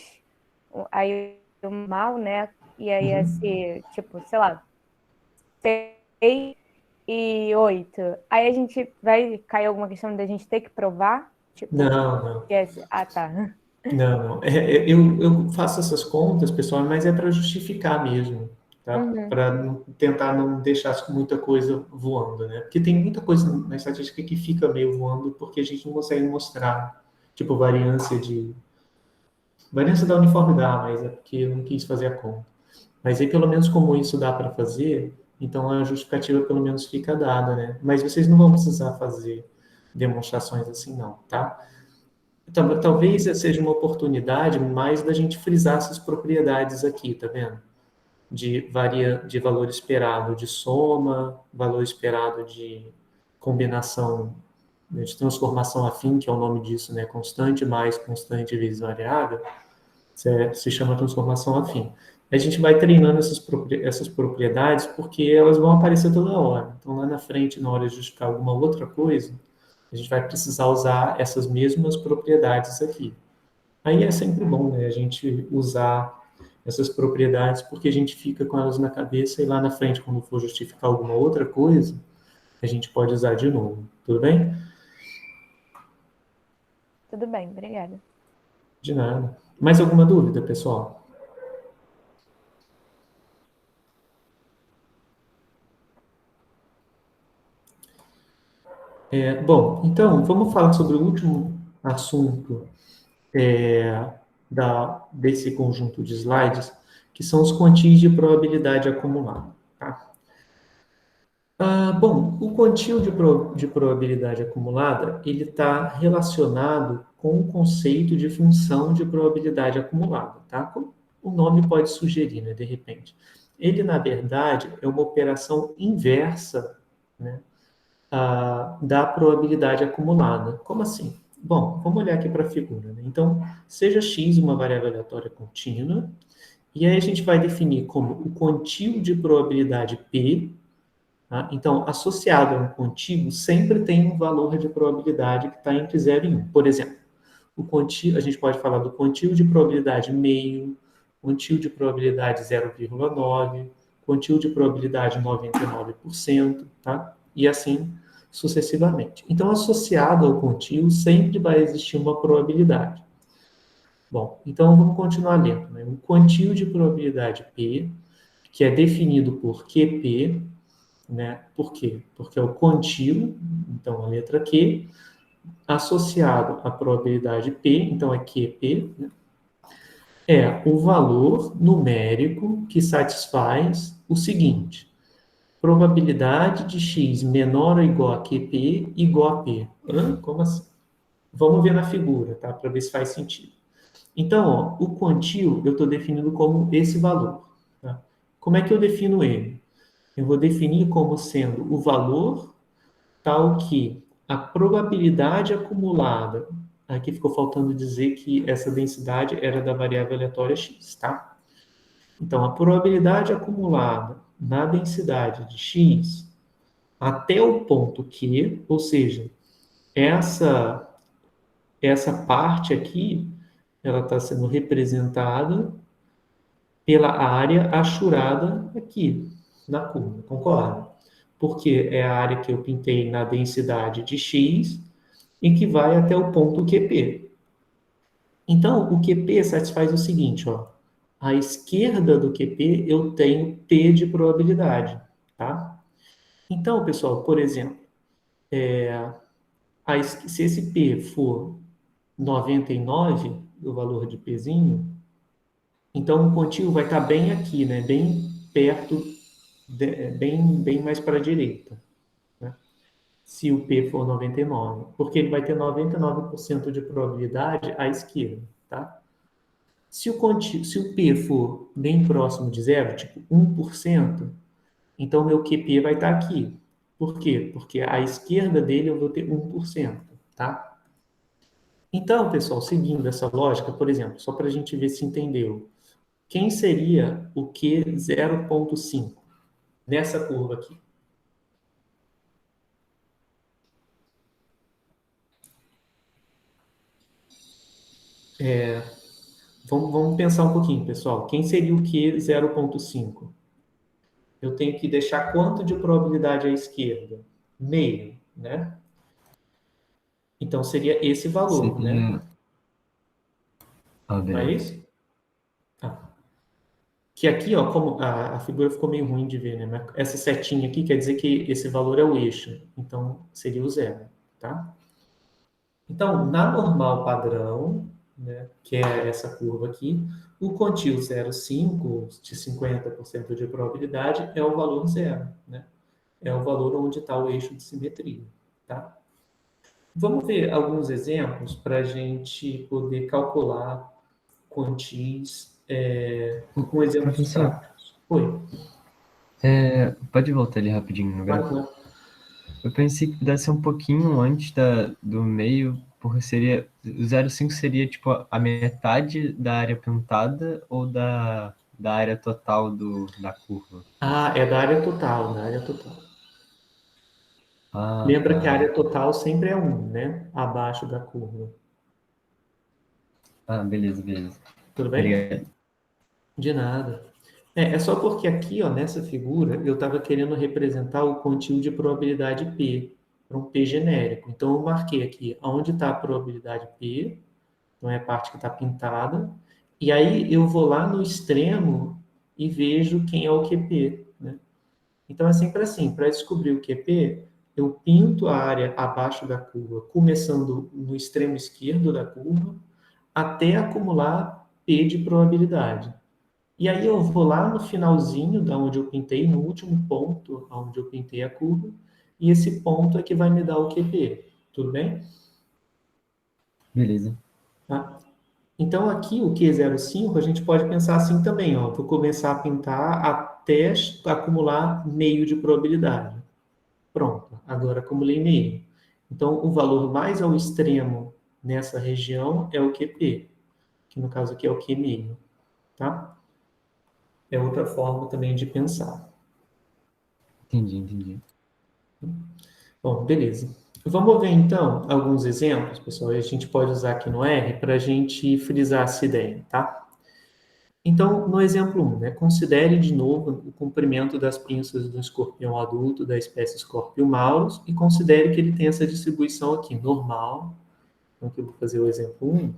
aí o mal, né? E aí ia ser, tipo, sei lá, 6 e 8. Aí a gente vai cair alguma questão da gente ter que provar? Tipo, não. tá. Não. Eu faço essas contas, pessoal, mas é para justificar mesmo, tá? Uhum. Para tentar não deixar muita coisa voando, né? Porque tem muita coisa na estatística que fica meio voando porque a gente não consegue mostrar, tipo, variância da uniformidade, mas é porque eu não quis fazer a conta. Mas aí, pelo menos, como isso dá para fazer, então a justificativa pelo menos fica dada, né? Mas vocês não vão precisar fazer demonstrações assim, não, tá? Talvez seja uma oportunidade mais da gente frisar essas propriedades aqui, tá vendo? De valor esperado de soma, valor esperado de combinação, né, de transformação afim, que é o nome disso, né? Constante mais constante vezes variável, se chama transformação afim. A gente vai treinando essas propriedades porque elas vão aparecer toda hora. Então, lá na frente, na hora de justificar alguma outra coisa, a gente vai precisar usar essas mesmas propriedades aqui. Aí é sempre bom, né, a gente usar essas propriedades porque a gente fica com elas na cabeça e lá na frente, quando for justificar alguma outra coisa, a gente pode usar de novo. Tudo bem? Tudo bem, obrigada. De nada. Mais alguma dúvida, pessoal? Bom, então, vamos falar sobre o último assunto desse conjunto de slides, que são os quantis de probabilidade acumulada. Tá? Bom, o quantio de probabilidade acumulada, ele está relacionado com o conceito de função de probabilidade acumulada, tá? Como o nome pode sugerir, né, de repente. Ele, na verdade, é uma operação inversa, né, da probabilidade acumulada. Como assim? Bom, vamos olhar aqui para a figura, né? Então, seja x uma variável aleatória contínua, e aí a gente vai definir como o quantio de probabilidade P. Tá? Então, associado a um contíguo, sempre tem um valor de probabilidade que está entre 0 e 1. Por exemplo, a gente pode falar do quantio de probabilidade meio, quantio de probabilidade 0,9, quantio de probabilidade 99%, tá? E assim sucessivamente. Então, associado ao quantio, sempre vai existir uma probabilidade. Bom, então vamos continuar lendo. Né? O quantio de probabilidade P, que é definido por QP, né? Por quê? Porque é o quantio, então a letra Q, associado à probabilidade P, então é QP, né? É o valor numérico que satisfaz o seguinte: probabilidade de x menor ou igual a QP igual a P. Como assim? Vamos ver na figura, tá? Para ver se faz sentido. Então, ó, o quantio eu estou definindo como esse valor. Tá? Como é que eu defino ele? Eu vou definir como sendo o valor tal que a probabilidade acumulada, aqui ficou faltando dizer que essa densidade era da variável aleatória x, tá? Então, a probabilidade acumulada na densidade de x até o ponto Q, ou seja, essa, essa parte aqui, ela está sendo representada pela área achurada aqui na curva, concorda? Porque é a área que eu pintei na densidade de x e que vai até o ponto QP. Então, o QP satisfaz o seguinte, ó. À esquerda do QP eu tenho P de probabilidade, tá? Então, pessoal, por exemplo, se esse P for 99, o valor de Pzinho, então o quantio vai estar bem aqui, né? Bem perto, bem mais para a direita, né? Se o P for 99, porque ele vai ter 99% de probabilidade à esquerda, tá? Se o P for bem próximo de zero, tipo 1%, então meu QP vai estar aqui. Por quê? Porque à esquerda dele eu vou ter 1%, tá? Então, pessoal, seguindo essa lógica, por exemplo, só para a gente ver se entendeu, quem seria o Q 0,5 nessa curva aqui? Vamos pensar um pouquinho, pessoal. Quem seria o Q 0,5? Eu tenho que deixar quanto de probabilidade à esquerda? Meio, né? Então seria esse valor, né? Seria. Ah, Não é beleza. isso? Tá. Que aqui, ó, como a figura ficou meio ruim de ver, né? Mas essa setinha aqui quer dizer que esse valor é o eixo. Então seria o zero, tá? Então, na normal padrão, né, que é essa curva aqui, o quantio 0,5 de 50% de probabilidade é o valor zero, né? É o valor onde está o eixo de simetria, tá? Vamos ver alguns exemplos para a gente poder calcular quantis com exemplos Professor, práticos. Oi, pode voltar ali rapidinho no claro, gráfico? claro. Eu pensei que pudesse ser um pouquinho antes do meio, porque seria. O 0,5 seria tipo a metade da área pintada ou da área total da curva? Ah, é da área total, da área total. Ah, Lembra que a tá. área total sempre é 1, né? Abaixo da curva. Ah, beleza, beleza. Tudo bem? Obrigado. De nada. É só porque aqui, ó, nessa figura, eu estava querendo representar o quantio de probabilidade P, para um P genérico. Então, eu marquei aqui onde está a probabilidade P, então é a parte que está pintada, e aí eu vou lá no extremo e vejo quem é o QP, né? Então, é sempre assim, para descobrir o QP, eu pinto a área abaixo da curva, começando no extremo esquerdo da curva, até acumular P de probabilidade. E aí eu vou lá no finalzinho, da onde eu pintei, no último ponto, onde eu pintei a curva, e esse ponto é que vai me dar o QP. Tudo bem? Beleza. Tá? Então, aqui o Q05, a gente pode pensar assim também, ó. Vou começar a pintar até acumular meio de probabilidade. Pronto, agora acumulei meio. Então, o valor mais ao extremo nessa região é o QP, que no caso aqui é o Q meio, tá? É outra forma também de pensar. Entendi. Bom, beleza. Vamos ver então alguns exemplos, pessoal, e a gente pode usar aqui no R para a gente frisar essa ideia, tá? Então, no exemplo 1, né, considere de novo o comprimento das pinças do escorpião adulto da espécie Scorpio maurus e considere que ele tem essa distribuição aqui, normal. Então, aqui eu vou fazer o exemplo 1.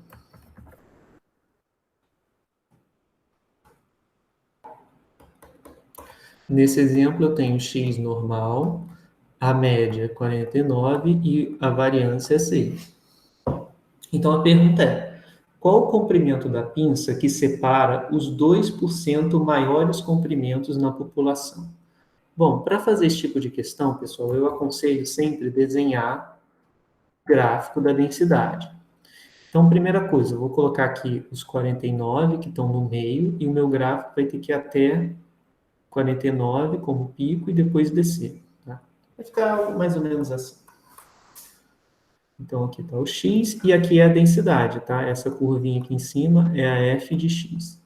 Nesse exemplo, eu tenho x normal, a média é 49 e a variância é 6. Então, a pergunta é, qual o comprimento da pinça que separa os 2% maiores comprimentos na população? Bom, para fazer esse tipo de questão, pessoal, eu aconselho sempre desenhar gráfico da densidade. Então, primeira coisa, eu vou colocar aqui os 49 que estão no meio e o meu gráfico vai ter que ir até 49 como pico e depois descer. Tá? Vai ficar mais ou menos assim. Então, aqui está o x e aqui é a densidade, tá? Essa curvinha aqui em cima é a f de x.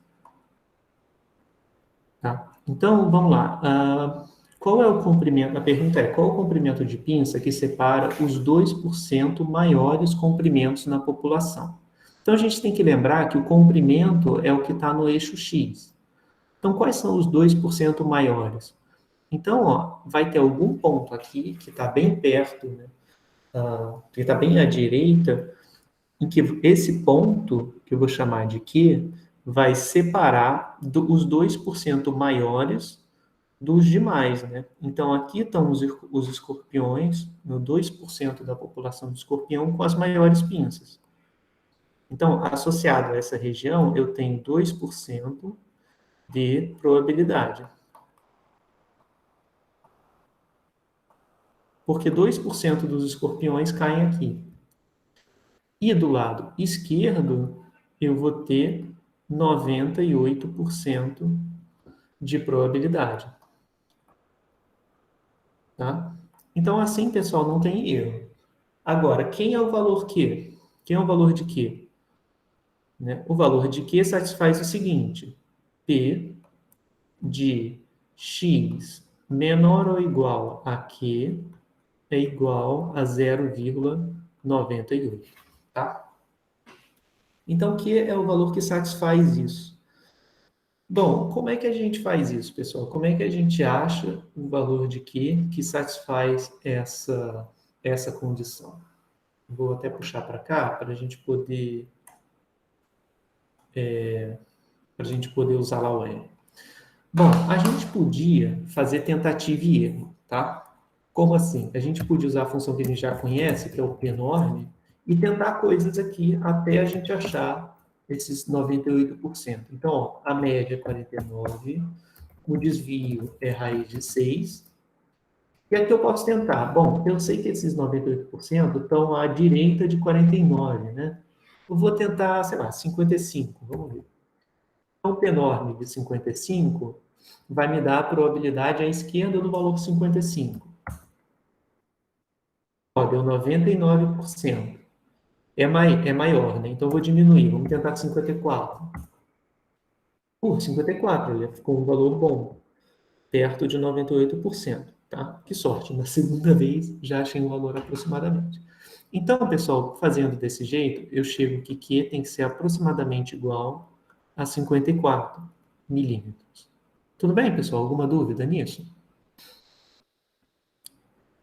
Tá? Então, vamos lá. Qual é o comprimento? A pergunta é, qual é o comprimento de pinça que separa os 2% maiores comprimentos na população? Então, a gente tem que lembrar que o comprimento é o que está no eixo x. Então, quais são os 2% maiores? Então, ó, vai ter algum ponto aqui que está bem perto, né? Que está bem à direita, em que esse ponto, que eu vou chamar de Q, vai separar os 2% maiores dos demais, né? Então, aqui estão os escorpiões, no 2% da população de escorpião, com as maiores pinças. Então, associado a essa região, eu tenho 2% de probabilidade. Porque 2% dos escorpiões caem aqui. E do lado esquerdo, eu vou ter 98% de probabilidade. Tá? Então, assim, pessoal, não tem erro. Agora, quem é o valor Q? Quem é o valor de Q? Né? O valor de Q satisfaz o seguinte: P de x menor ou igual a Q é igual a 0,98. Tá? Então, Q é o valor que satisfaz isso. Bom, como é que a gente faz isso, pessoal? Como é que a gente acha o valor de Q que satisfaz essa condição? Vou até puxar para cá para a gente poder usar lá o R. Bom, a gente podia fazer tentativa e erro, tá? Como assim? A gente podia usar a função que a gente já conhece, que é o pnorm, e tentar coisas aqui até a gente achar esses 98%. Então, ó, a média é 49, o desvio é raiz de 6, e aqui eu posso tentar. Bom, eu sei que esses 98% estão à direita de 49, né? Eu vou tentar, sei lá, 55, vamos ver. Então, o pnorm de 55 vai me dar a probabilidade à esquerda do valor 55. Ó, deu 99%. É maior, né? Então, eu vou diminuir. Vamos tentar 54. 54, ele ficou um valor bom, perto de 98%. Tá? Que sorte, na segunda vez já achei um valor aproximadamente. Então, pessoal, fazendo desse jeito, eu chego que Q tem que ser aproximadamente igual a 54 milímetros. Tudo bem, pessoal? Alguma dúvida nisso?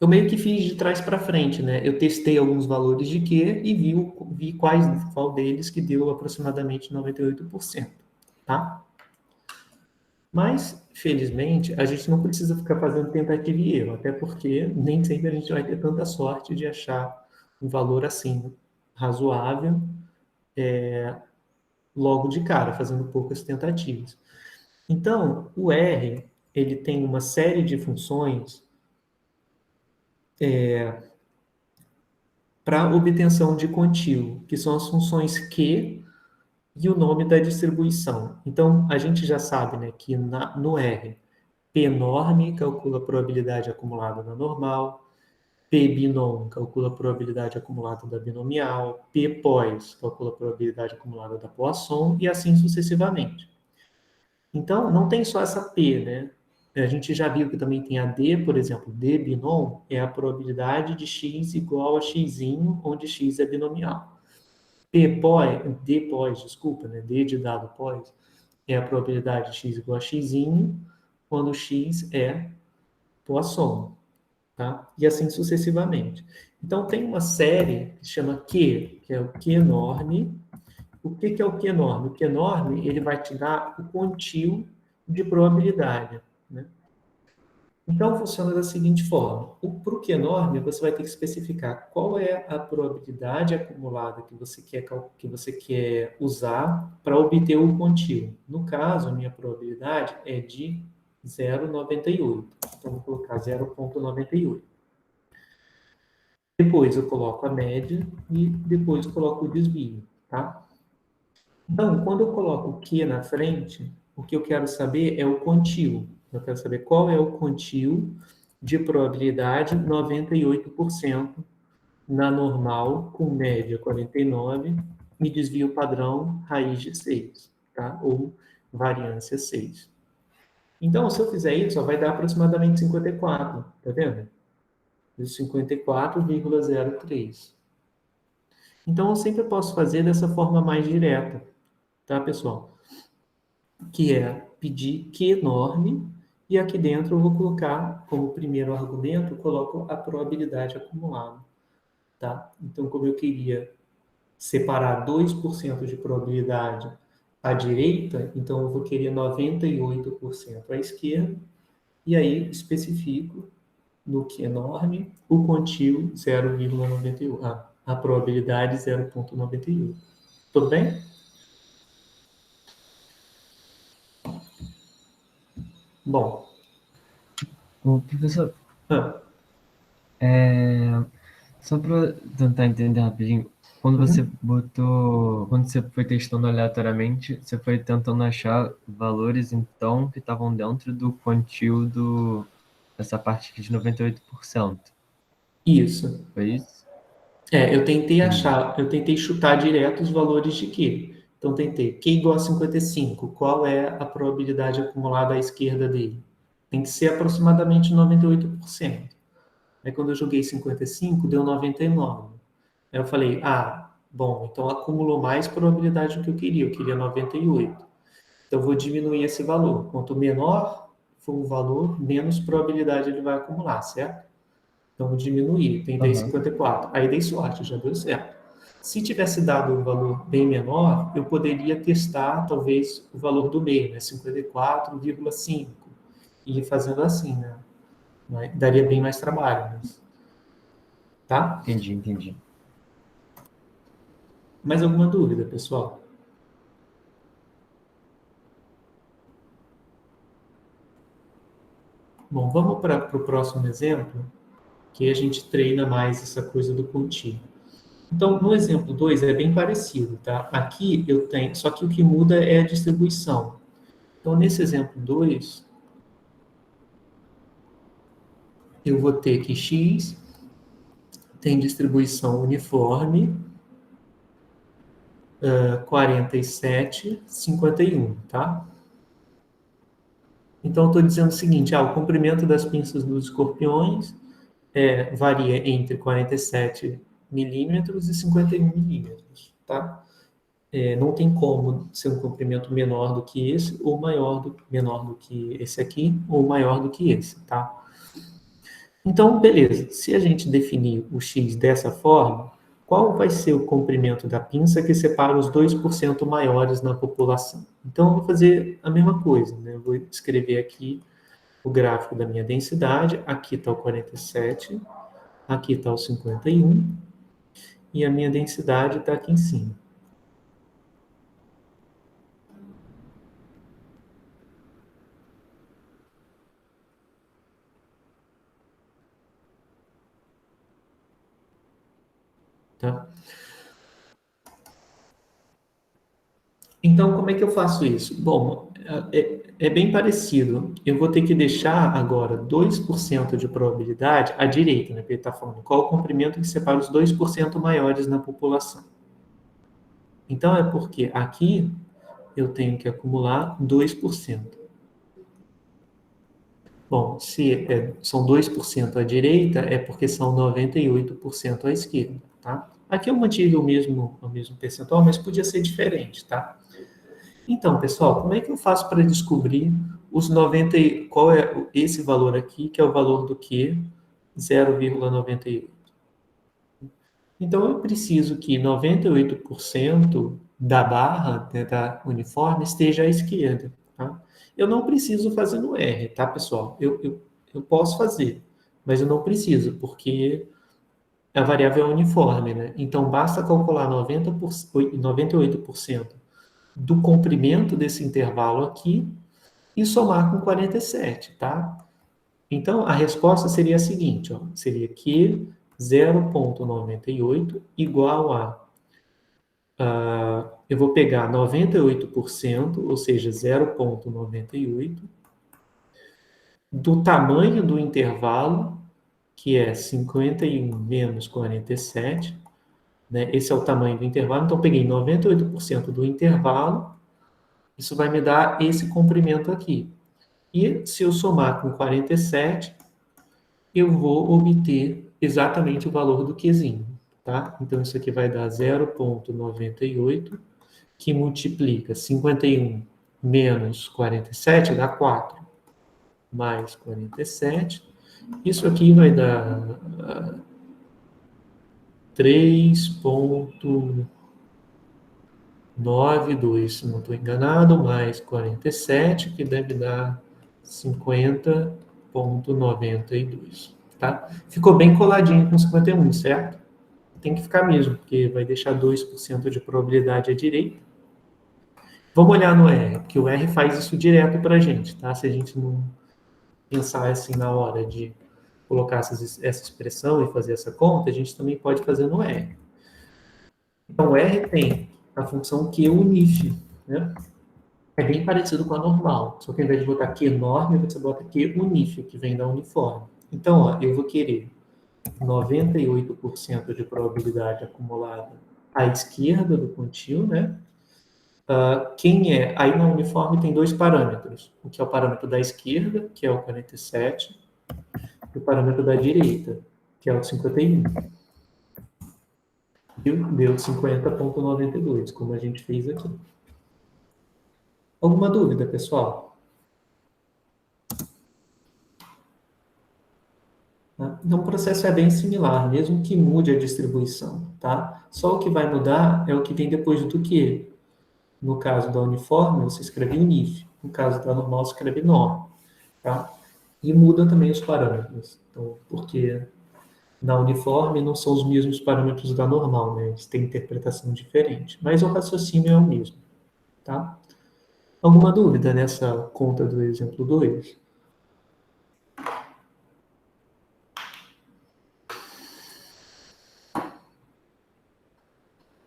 Eu meio que fiz de trás para frente, né? Eu testei alguns valores de Q e vi qual deles que deu aproximadamente 98%, tá? Mas, felizmente, a gente não precisa ficar fazendo tentativa e erro, até porque nem sempre a gente vai ter tanta sorte de achar um valor assim razoável logo de cara, fazendo poucas tentativas. Então, o R, ele tem uma série de funções para obtenção de contínuo, que são as funções Q e o nome da distribuição. Então, a gente já sabe, né, que no R, P norme calcula a probabilidade acumulada da normal, P binom calcula a probabilidade acumulada da binomial, P pós calcula a probabilidade acumulada da Poisson e assim sucessivamente. Então, não tem só essa P, né? A gente já viu que também tem a D, por exemplo, D binom é a probabilidade de x igual a x, onde x é binomial. D pós, desculpa, né? D de dado pós é a probabilidade de x igual a x, quando x é Poisson, tá? E assim sucessivamente. Então, tem uma série que chama Q, que é o Q norme. O que é o Q norme? O Q norme, ele vai te dar o quantio de probabilidade, né? Então, funciona da seguinte forma. Para o Q norme, você vai ter que especificar qual é a probabilidade acumulada que você quer usar para obter o quantio. No caso, a minha probabilidade é de 0,98. Então, vou colocar 0,98. Depois eu coloco a média e depois eu coloco o desvio, tá? Então, quando eu coloco o Q na frente, o que eu quero saber é o quantio. Eu quero saber qual é o quantio de probabilidade 98% na normal, com média 49, e desvio padrão raiz de 6, tá? Ou variância 6. Então, se eu fizer isso, vai dar aproximadamente 54, tá vendo? 54,03. Então, eu sempre posso fazer dessa forma mais direta, tá, pessoal? Que é pedir Q norme, e aqui dentro eu vou colocar, como primeiro argumento, eu coloco a probabilidade acumulada, tá? Então, como eu queria separar 2% de probabilidade à direita, então eu vou querer 98% à esquerda, e aí especifico no Q norme o quantio 0,98, a probabilidade 0,98. Tudo bem? Bom. Ô, professor, Ah, só para tentar entender rapidinho, quando você foi testando aleatoriamente, você foi tentando achar valores, então, que estavam dentro do quantio dessa parte aqui de 98%. Isso. Foi isso? Eu tentei Entendi. eu tentei chutar direto os valores de Q. Então, tentei Q igual a 55. Qual é a probabilidade acumulada à esquerda dele? Tem que ser aproximadamente 98%. Aí, quando eu joguei 55, deu 99. Aí eu falei, bom, então acumulou mais probabilidade do que eu queria. Eu queria 98. Então, eu vou diminuir esse valor. Quanto menor for o valor, menos probabilidade ele vai acumular, certo? Então, eu diminuí, tentei Aham. 54. Aí dei sorte, já deu certo. Se tivesse dado um valor bem menor, eu poderia testar, talvez, o valor do meio, né? 54,5. E ir fazendo assim, né? Daria bem mais trabalho. Tá? Entendi. Mais alguma dúvida, pessoal? Bom, vamos para o próximo exemplo, que a gente treina mais essa coisa do contínuo. Então, no exemplo 2 é bem parecido, tá? Aqui eu tenho, só que o que muda é a distribuição. Então, nesse exemplo 2, eu vou ter que x tem distribuição uniforme, 47, 51, tá? Então, eu estou dizendo o seguinte, o comprimento das pinças dos escorpiões varia entre 47 milímetros e 51 milímetros, tá? Não tem como ser um comprimento menor do que esse, ou menor do que esse aqui, ou maior do que esse, tá? Então, beleza. Se a gente definir o x dessa forma, qual vai ser o comprimento da pinça que separa os 2% maiores na população? Então, eu vou fazer a mesma coisa, né? Eu vou escrever aqui o gráfico da minha densidade. Aqui está o 47, aqui está o 51, e a minha densidade está aqui em cima. tá? Então, como é que eu faço isso? Bom, é bem parecido. Eu vou ter que deixar agora 2% de probabilidade à direita, né? Porque ele está falando qual o comprimento que separa os 2% maiores na população. Então, é porque aqui eu tenho que acumular 2%. Bom, se são 2% à direita, é porque são 98% à esquerda, tá? Aqui eu mantive o mesmo percentual, mas podia ser diferente, tá? Então, pessoal, como é que eu faço para descobrir os 90, qual é esse valor aqui, que é o valor do Q, 0,98? Então, eu preciso que 98% da barra, né, da uniforme esteja à esquerda, tá? Eu não preciso fazer no R, tá, pessoal? Eu posso fazer, mas eu não preciso, porque a variável é uniforme, né? Então, basta calcular 98% do comprimento desse intervalo aqui e somar com 47, tá? Então, a resposta seria a seguinte, ó, seria que 0,98 igual eu vou pegar 98%, ou seja, 0,98, do tamanho do intervalo, que é 51 menos 47, né? Esse é o tamanho do intervalo, então peguei 98% do intervalo, isso vai me dar esse comprimento aqui. E se eu somar com 47, eu vou obter exatamente o valor do Qzinho, tá? Então, isso aqui vai dar 0,98, que multiplica 51 menos 47, dá 4, mais 47. Isso aqui vai dar 3,92, se não estou enganado, mais 47, que deve dar 50,92, tá? Ficou bem coladinho com 51, certo? Tem que ficar mesmo, porque vai deixar 2% de probabilidade à direita. Vamos olhar no R, porque o R faz isso direto para a gente, tá? Se a gente não pensar assim na hora de colocar essa expressão e fazer essa conta, a gente também pode fazer no R. Então, o R tem a função Q unif, né? É bem parecido com a normal, só que ao invés de botar Q enorme, você bota Q unif, que vem da uniforme. Então, ó, eu vou querer 98% de probabilidade acumulada à esquerda do pontil, né? Quem é? Aí na uniforme tem dois parâmetros, o que é o parâmetro da esquerda, que é o 47, e o parâmetro da direita, que é o 51. E deu 50,92, como a gente fez aqui. Alguma dúvida, pessoal? Então, o processo é bem similar, mesmo que mude a distribuição, tá? Só o que vai mudar é o que vem depois do que. No caso da uniforme, você escreve unif. No caso da normal, você escreve norm, tá? E muda também os parâmetros. Então, porque na uniforme não são os mesmos parâmetros da normal, né? Eles têm interpretação diferente. Mas o raciocínio é o mesmo, tá? Alguma dúvida nessa conta do exemplo 2?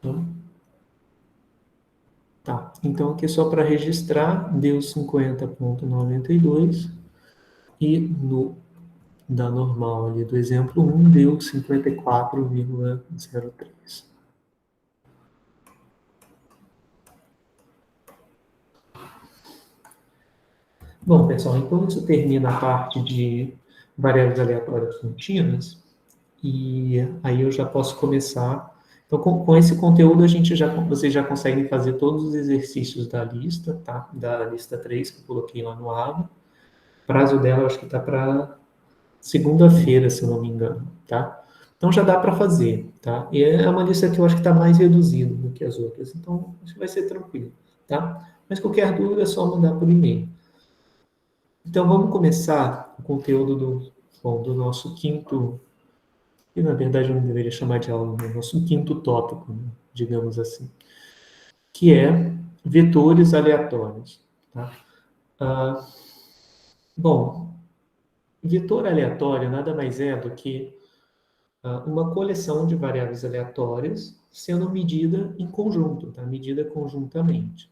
Não? Tá, então aqui só para registrar, deu 50,92 e no da normal ali do exemplo 1 deu 54,03. Bom, pessoal, então isso termina a parte de variáveis aleatórias contínuas e aí eu já posso começar. Então, com esse conteúdo, vocês já conseguem fazer todos os exercícios da lista, tá? Da lista 3 que eu coloquei lá no Aba. O prazo dela, eu acho que está para segunda-feira, se eu não me engano, tá? Então, já dá para fazer, tá? E é uma lista que eu acho que está mais reduzida do que as outras. Então, acho que vai ser tranquilo, tá? Mas qualquer dúvida é só mandar por e-mail. Então, vamos começar o conteúdo do nosso quinto, e na verdade eu não deveria chamar de aula, do nosso quinto tópico, né, digamos assim, que é vetores aleatórios. Tá? Bom, vetor aleatório nada mais é do que uma coleção de variáveis aleatórias sendo medida em conjunto, tá? Medida conjuntamente.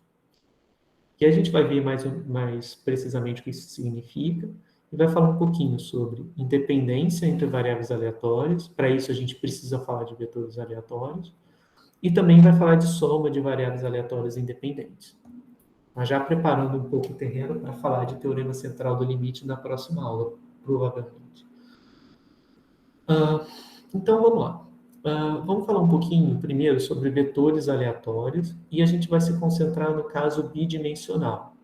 E a gente vai ver mais precisamente o que isso significa e vai falar um pouquinho sobre independência entre variáveis aleatórias. Para isso, a gente precisa falar de vetores aleatórios. E também vai falar de soma de variáveis aleatórias independentes. Mas já preparando um pouco o terreno para falar de teorema central do limite na próxima aula, provavelmente. Então, vamos lá. Vamos falar um pouquinho primeiro sobre vetores aleatórios e a gente vai se concentrar no caso bidimensional.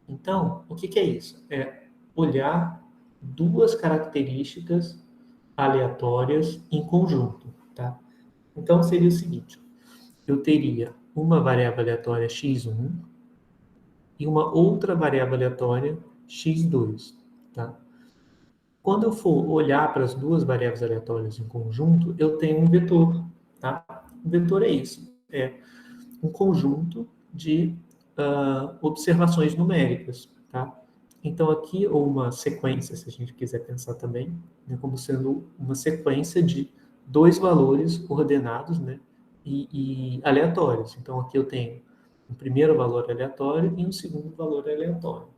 Então, o que é isso? É olhar duas características aleatórias em conjunto, tá? Então, seria o seguinte, eu teria uma variável aleatória x1 e uma outra variável aleatória x2, tá? Quando eu for olhar para as duas variáveis aleatórias em conjunto, eu tenho um vetor, tá? O vetor é isso, é um conjunto de observações numéricas, tá? Então, aqui, ou uma sequência, se a gente quiser pensar também, né, como sendo uma sequência de dois valores ordenados, né, e aleatórios. Então, aqui eu tenho um primeiro valor aleatório e um segundo valor aleatório.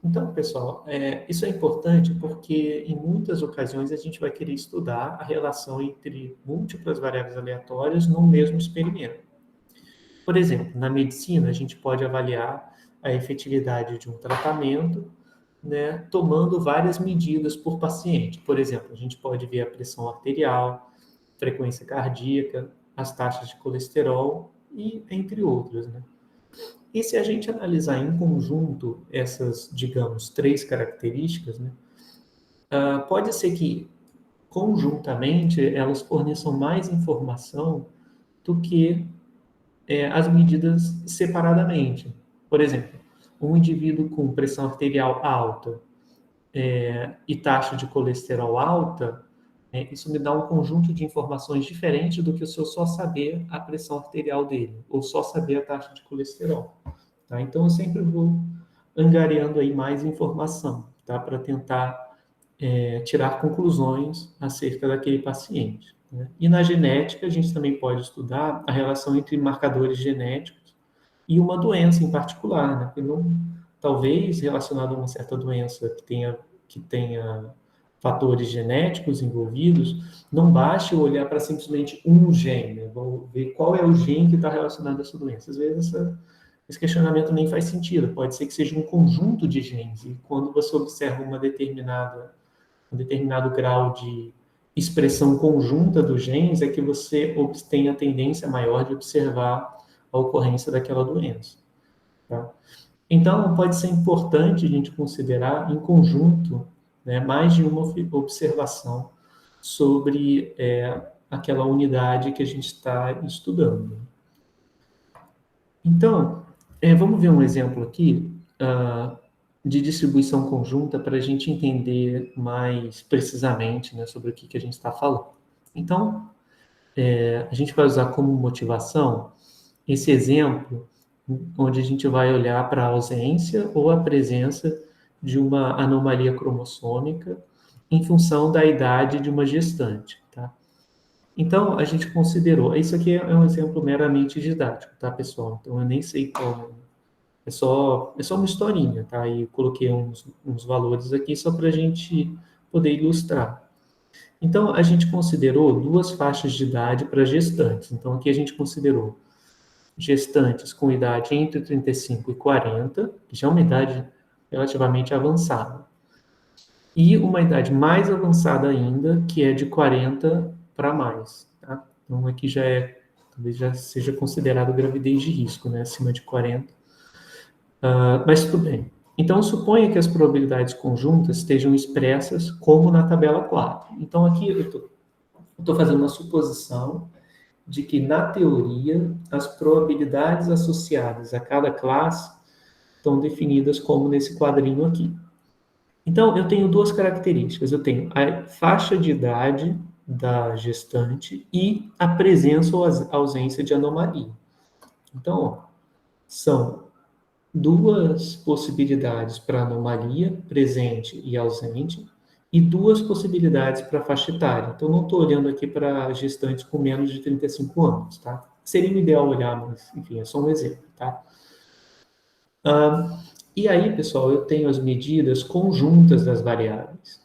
Então, pessoal, isso é importante porque em muitas ocasiões a gente vai querer estudar a relação entre múltiplas variáveis aleatórias no mesmo experimento. Por exemplo, na medicina, a gente pode avaliar a efetividade de um tratamento, né, tomando várias medidas por paciente. Por exemplo, a gente pode ver a pressão arterial, frequência cardíaca, as taxas de colesterol e entre outros, né? E se a gente analisar em conjunto essas, digamos, três características, né, pode ser que conjuntamente elas forneçam mais informação do que as medidas separadamente. Por exemplo, um indivíduo com pressão arterial alta e taxa de colesterol alta, isso me dá um conjunto de informações diferente do que se eu só saber a pressão arterial dele, ou só saber a taxa de colesterol. Tá? Então, eu sempre vou angariando aí mais informação, tá? Para tentar tirar conclusões acerca daquele paciente. Né? E na genética, a gente também pode estudar a relação entre marcadores genéticos e uma doença em particular, né? Talvez relacionado a uma certa doença que tenha fatores genéticos envolvidos, não baste olhar para simplesmente um gene, né? Vou ver qual é o gene que está relacionado a essa doença. Às vezes esse questionamento nem faz sentido, pode ser que seja um conjunto de genes, e quando você observa um determinado grau de expressão conjunta dos genes, é que você tem a tendência maior de observar a ocorrência daquela doença. Tá? Então, pode ser importante a gente considerar em conjunto, né, mais de uma observação sobre aquela unidade que a gente está estudando. Então, vamos ver um exemplo aqui de distribuição conjunta para a gente entender mais precisamente, né, sobre o que a gente está falando. Então, a gente vai usar como motivação esse exemplo onde a gente vai olhar para a ausência ou a presença de uma anomalia cromossômica em função da idade de uma gestante, tá? Então, a gente considerou, isso aqui é um exemplo meramente didático, tá, pessoal? Então, eu nem sei como, é só uma historinha, tá? E coloquei uns valores aqui só para a gente poder ilustrar. Então, a gente considerou duas faixas de idade para gestantes. Então, aqui a gente considerou gestantes com idade entre 35 e 40, que já é uma idade relativamente avançada. E uma idade mais avançada ainda, que é de 40 para mais. Tá? Então, aqui talvez já seja considerado gravidez de risco, né? Acima de 40. Mas tudo bem. Então, suponha que as probabilidades conjuntas estejam expressas como na tabela 4. Então, aqui eu estou fazendo uma suposição de que, na teoria, as probabilidades associadas a cada classe estão definidas como nesse quadrinho aqui. Então, eu tenho duas características. Eu tenho a faixa de idade da gestante e a presença ou ausência de anomalia. Então, ó, são duas possibilidades para anomalia, presente e ausente, e 2 possibilidades para a faixa etária. Então, não estou olhando aqui para gestantes com menos de 35 anos, tá? Seria o ideal olhar, mas, enfim, é só um exemplo, tá? E aí, pessoal, eu tenho as medidas conjuntas das variáveis,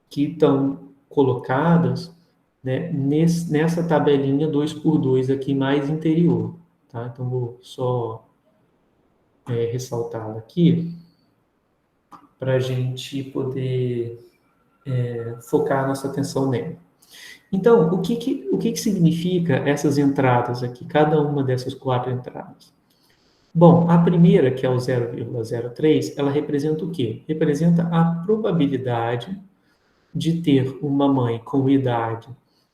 que estão colocadas, né, nessa tabelinha 2x2 aqui mais interior, tá? Então, vou só ressaltá-la aqui, para a gente poder focar a nossa atenção nela. Então, o que significa essas entradas aqui, cada uma dessas 4 entradas? Bom, a primeira, que é o 0,03, ela representa o quê? Representa a probabilidade de ter uma mãe com idade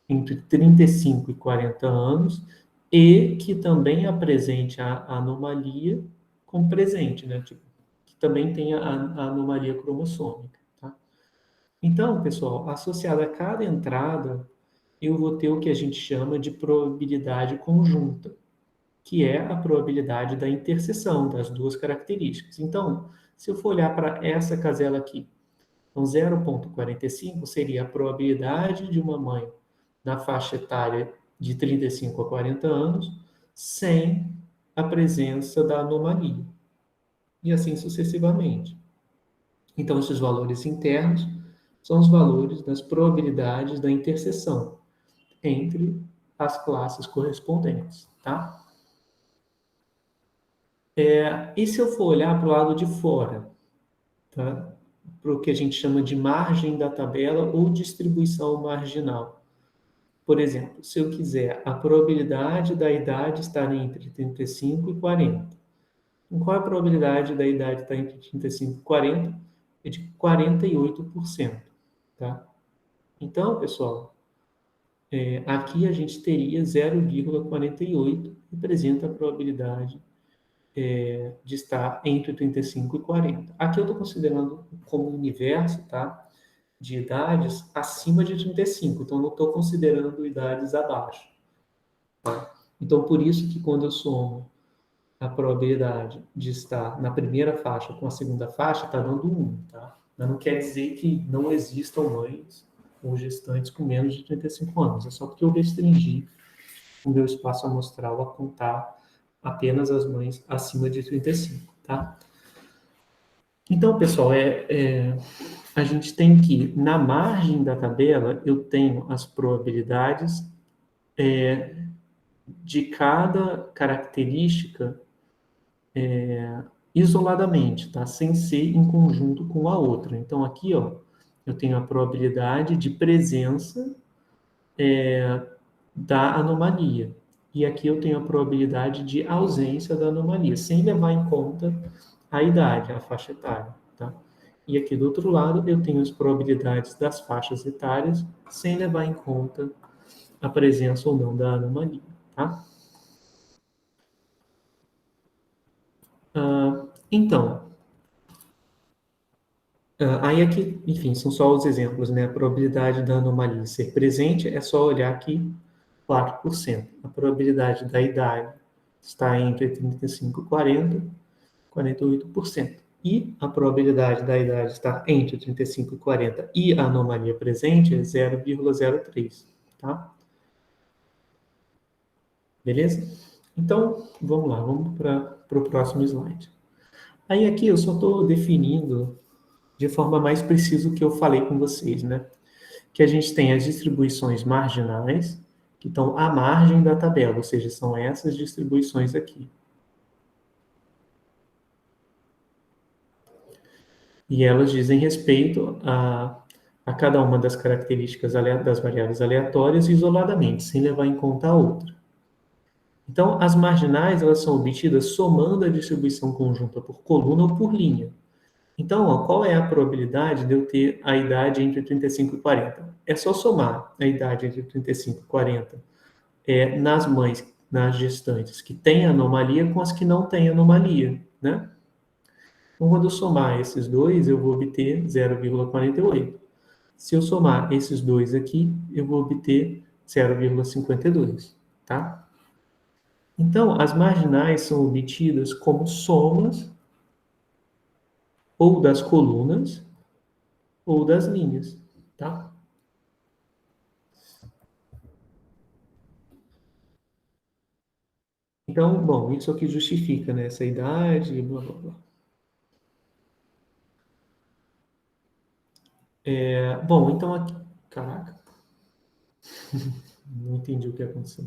entre 35 e 40 anos e que também apresente a anomalia com presente, né? Tipo, que também tenha a anomalia cromossômica, tá? Então, pessoal, associada a cada entrada, eu vou ter o que a gente chama de probabilidade conjunta, que é a probabilidade da interseção das 2 características. Então, se eu for olhar para essa casela aqui, então 0,45 seria a probabilidade de uma mãe na faixa etária de 35 a 40 anos sem a presença da anomalia. E assim sucessivamente. Então, esses valores internos são os valores das probabilidades da interseção entre as classes correspondentes, tá? E se eu for olhar para o lado de fora, tá? Para o que a gente chama de margem da tabela ou distribuição marginal. Por exemplo, se eu quiser a probabilidade da idade estar entre 35 e 40. Então, qual é a probabilidade da idade estar entre 35 e 40? É de 48%. Tá? Então, pessoal, aqui a gente teria 0,48, representa a probabilidade de estar entre 35 e 40. Aqui eu estou considerando como universo, tá? De idades acima de 35, então não estou considerando idades abaixo. Tá? Então, por isso que quando eu somo a probabilidade de estar na primeira faixa com a segunda faixa, está dando 1, tá? Mas não quer dizer que não existam mães ou gestantes com menos de 35 anos. É só porque eu restringi o meu espaço amostral a contar apenas as mães acima de 35, tá? Então, pessoal, a gente tem que, na margem da tabela, eu tenho as probabilidades de cada característica isoladamente, tá? Sem ser em conjunto com a outra. Então, aqui, ó, eu tenho a probabilidade de presença da anomalia. E aqui eu tenho a probabilidade de ausência da anomalia, sem levar em conta a idade, a faixa etária, tá? E aqui do outro lado eu tenho as probabilidades das faixas etárias, sem levar em conta a presença ou não da anomalia, tá? Então, aí aqui, enfim, são só os exemplos, né? A probabilidade da anomalia ser presente é só olhar aqui 4%. A probabilidade da idade está entre 35 e 40, 48%. E a probabilidade da idade estar entre 35 e 40 e a anomalia presente é 0,03, tá? Beleza? Então, vamos lá, vamos para o próximo slide. Aí aqui eu só estou definindo de forma mais precisa o que eu falei com vocês, né? Que a gente tem as distribuições marginais, que estão à margem da tabela, ou seja, são essas distribuições aqui. E elas dizem respeito a cada uma das características das variáveis aleatórias isoladamente, sem levar em conta a outra. Então, as marginais elas são obtidas somando a distribuição conjunta por coluna ou por linha. Então, ó, qual é a probabilidade de eu ter a idade entre 35 e 40? É só somar a idade entre 35 e 40 nas mães, nas gestantes que têm anomalia com as que não têm anomalia, né? Então, quando eu somar esses dois, eu vou obter 0,48. Se eu somar esses dois aqui, eu vou obter 0,52, tá? Então, as marginais são obtidas como somas ou das colunas ou das linhas, tá? Então, bom, isso aqui justifica, né, essa idade, blá, blá, blá. Bom, então aqui... Caraca. Não entendi o que aconteceu.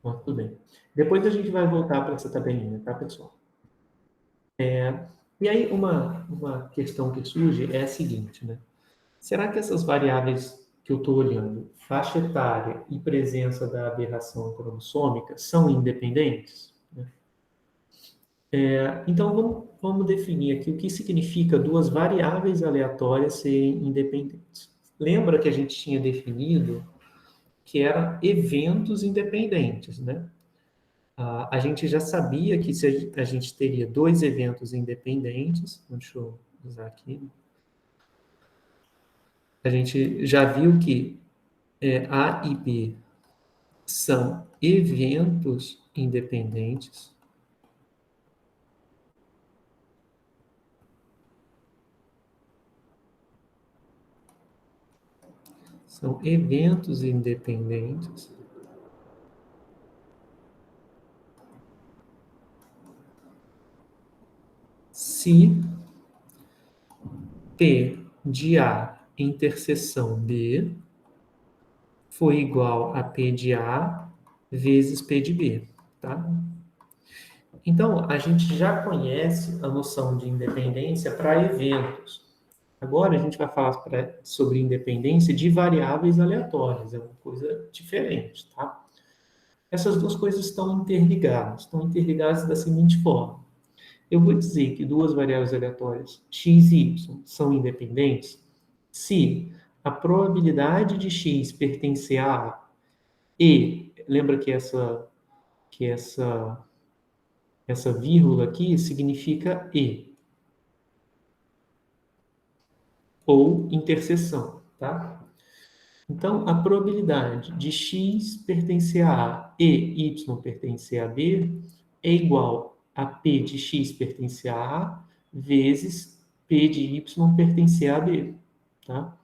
Mas tudo bem. Depois a gente vai voltar para essa tabelinha, tá, pessoal? E aí, uma questão que surge é a seguinte, né? Será que essas variáveis que eu estou olhando, faixa etária e presença da aberração cromossômica, são independentes? Então, vamos definir aqui o que significa duas variáveis aleatórias serem independentes. Lembra que a gente tinha definido que eram eventos independentes, né? A gente já sabia que se a gente teria dois eventos independentes, deixa eu usar aqui, a gente já viu que A e B são eventos independentes. São eventos independentes. Se P de A interseção B for igual a P de A vezes P de B, tá? Então, a gente já conhece a noção de independência para eventos. Agora a gente vai falar sobre independência de variáveis aleatórias, é uma coisa diferente, tá? Essas duas coisas estão interligadas da seguinte forma. Eu vou dizer que duas variáveis aleatórias, x e y, são independentes se a probabilidade de x pertencer a A e, lembra que essa vírgula aqui significa e, ou interseção, tá? Então, a probabilidade de x pertencer a A e y pertencer a B é igual a P de x pertencer a A vezes P de y pertencer a B, tá?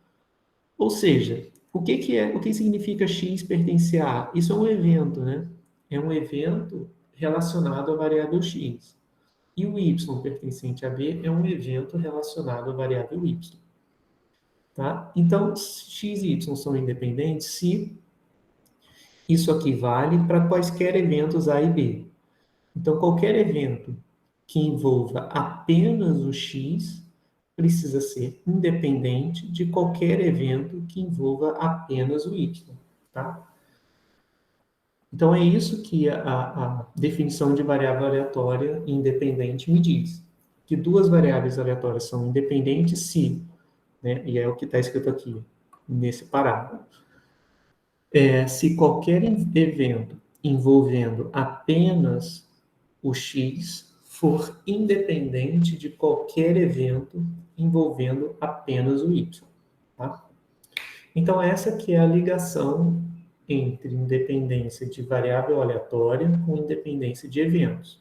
Ou seja, o que significa x pertencer a A? Isso é um evento, né? É um evento relacionado à variável x. E o y pertencente a B é um evento relacionado à variável y. Tá? Então, x e y são independentes se isso aqui vale para quaisquer eventos A e B. Então, qualquer evento que envolva apenas o x precisa ser independente de qualquer evento que envolva apenas o y. Tá? Então, é isso que a definição de variável aleatória independente me diz. Que duas variáveis aleatórias são independentes se, né, e é o que está escrito aqui nesse parágrafo, se qualquer evento envolvendo apenas o x for independente de qualquer evento envolvendo apenas o y. Tá? Então, essa que é a ligação entre independência de variável aleatória com independência de eventos.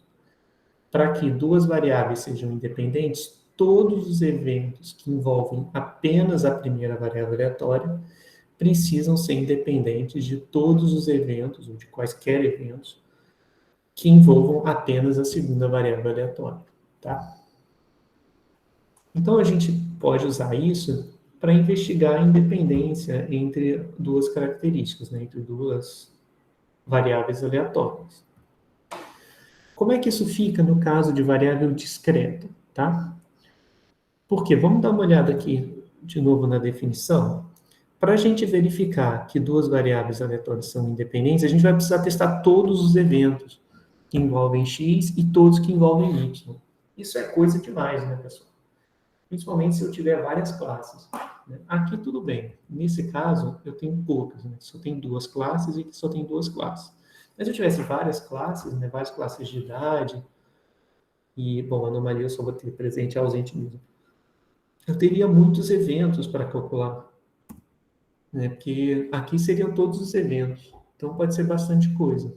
Para que duas variáveis sejam independentes, todos os eventos que envolvem apenas a primeira variável aleatória precisam ser independentes de todos os eventos, ou de quaisquer eventos, que envolvam apenas a segunda variável aleatória. Tá? Então, a gente pode usar isso para investigar a independência entre duas características, né, entre duas variáveis aleatórias. Como é que isso fica no caso de variável discreta? Tá? Porque, vamos dar uma olhada aqui de novo na definição. Para a gente verificar que duas variáveis aleatórias são independentes, a gente vai precisar testar todos os eventos que envolvem x e todos que envolvem y. Isso é coisa demais, né, pessoal? Principalmente se eu tiver várias classes. Né? Aqui tudo bem. Nesse caso, eu tenho poucas. Né? Só tem duas classes e aqui só tem duas classes. Mas se eu tivesse várias classes, né, várias classes de idade, e, bom, anomalia eu só vou ter presente e ausente mesmo. Eu teria muitos eventos para calcular. Né? Porque aqui seriam todos os eventos. Então, pode ser bastante coisa.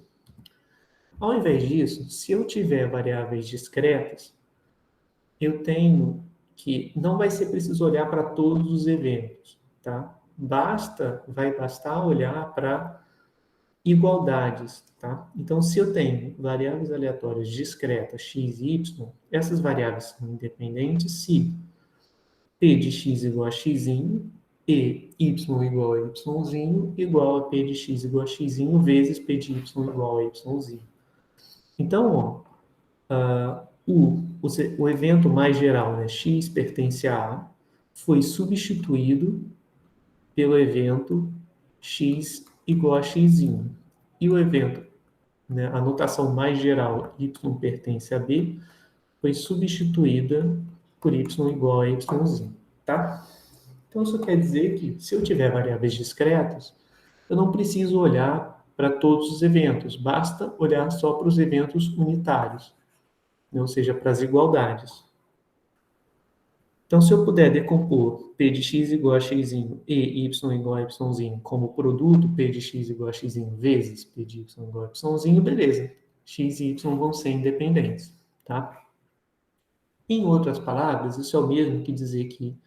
Ao invés disso, se eu tiver variáveis discretas, eu tenho que não vai ser preciso olhar para todos os eventos, tá? Vai bastar olhar para igualdades, tá? Então, se eu tenho variáveis aleatórias discretas x e y, essas variáveis são independentes se p de x igual a x e y igual a y igual a p de x igual a x vezes p de y igual a y. Então, ó, o evento mais geral, né, x pertence a A, foi substituído pelo evento x igual a x. E o evento, né, a notação mais geral, y pertence a B, foi substituída por y igual a y, tá? Então, isso quer dizer que, se eu tiver variáveis discretas, eu não preciso olhar para todos os eventos, basta olhar só para os eventos unitários, né, ou seja, para as igualdades. Então, se eu puder decompor p de x igual a x e y igual a y como produto p de x igual a x vezes p de y igual a y, beleza. X e y vão ser independentes, tá? Em outras palavras, isso é o mesmo que dizer que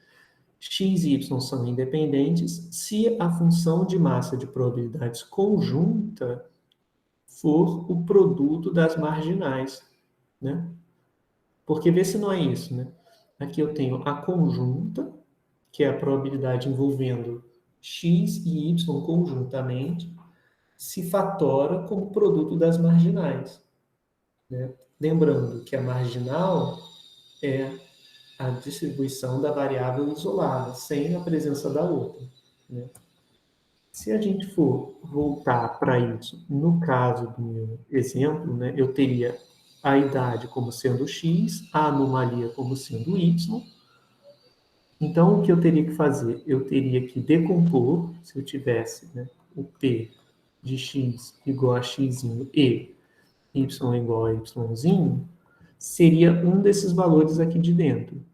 x e y são independentes se a função de massa de probabilidades conjunta for o produto das marginais, né? Porque vê se não é isso, né? Aqui eu tenho a conjunta, que é a probabilidade envolvendo x e y conjuntamente, se fatora como produto das marginais, né? Lembrando que a marginal é a distribuição da variável isolada, sem a presença da outra, né? Se a gente for voltar para isso, no caso do meu exemplo, né, eu teria a idade como sendo x, a anomalia como sendo y. Então, o que eu teria que fazer? Eu teria que decompor, se eu tivesse, né, o p de x igual a x e y igual a y, seria um desses valores aqui de dentro.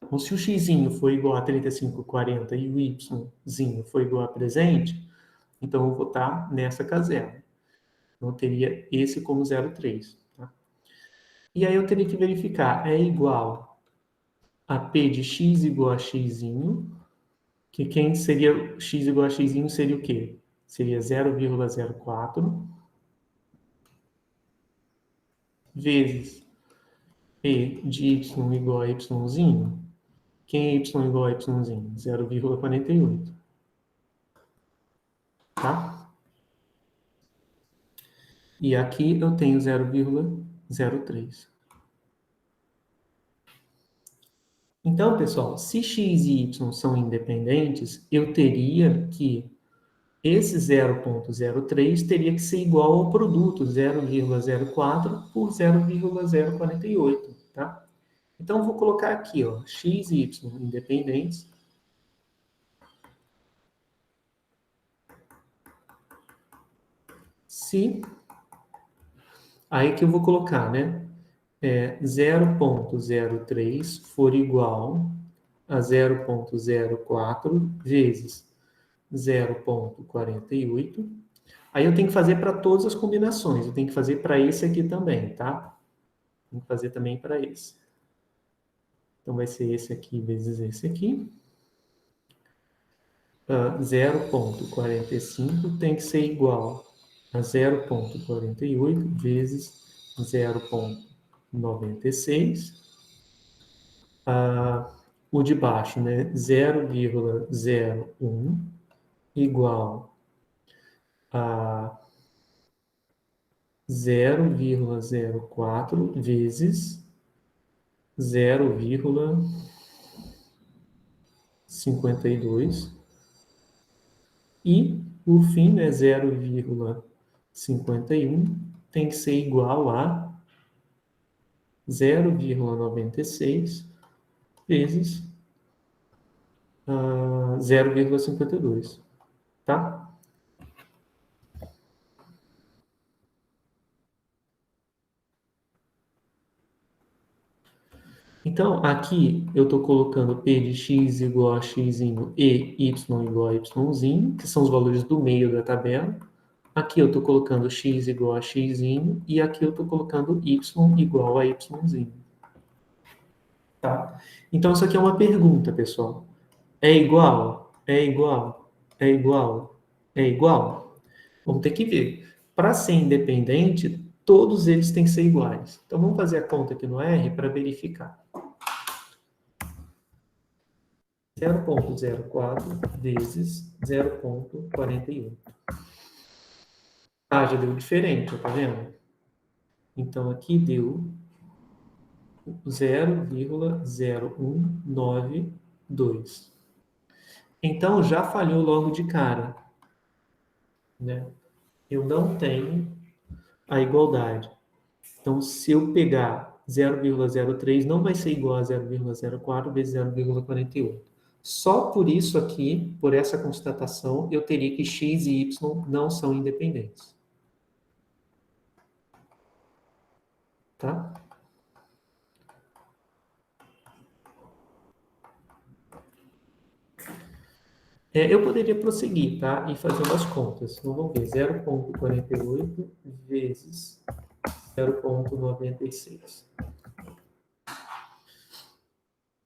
Então, se o x for igual a 35,40 e o y for igual a presente, então eu vou estar nessa casela. Então, eu teria esse como 0,3. Tá? E aí eu teria que verificar, é igual a p de x igual a x, que quem seria x igual a x seria o quê? Seria 0,04 vezes p de y igual a y. Quem é y igual a y? 0,48. Tá? E aqui eu tenho 0,03. Então, pessoal, se x e y são independentes, eu teria que esse 0,03 teria que ser igual ao produto 0,04 por 0,048, tá? Então, eu vou colocar aqui, ó, x e y independentes. Se... Aí que eu vou colocar, né? 0,03 for igual a 0,04 vezes 0,48. Aí eu tenho que fazer para todas as combinações. Eu tenho que fazer para esse aqui também, tá? Tem que fazer também para esse. Então, vai ser esse aqui vezes esse aqui. 0,45 tem que ser igual a 0,48 vezes 0,96. O de baixo, né? 0,01 igual a 0,04 vezes 0,52. E, por fim, né, 0,51 tem que ser igual a 0,96 vezes 0,52, tá? Então, aqui eu estou colocando p de x igual a x e y igual a y, que são os valores do meio da tabela. Aqui eu estou colocando x igual a x, e aqui eu estou colocando y igual a y. Tá? Então, isso aqui é uma pergunta, pessoal. É igual? É igual? É igual? É igual? Vamos ter que ver. Para ser independente, todos eles têm que ser iguais. Então, vamos fazer a conta aqui no R para verificar. 0,04 vezes 0,41. Ah, já deu diferente, tá vendo? Então, aqui deu 0,0192. Então, já falhou logo de cara, né? Eu não tenho a igualdade. Então, se eu pegar 0,03, não vai ser igual a 0,04 vezes 0,48. Só por isso aqui, por essa constatação, eu teria que x e y não são independentes. Tá? Eu poderia prosseguir, tá? E fazer umas contas. Então, vamos ver. 0,48 vezes 0,96.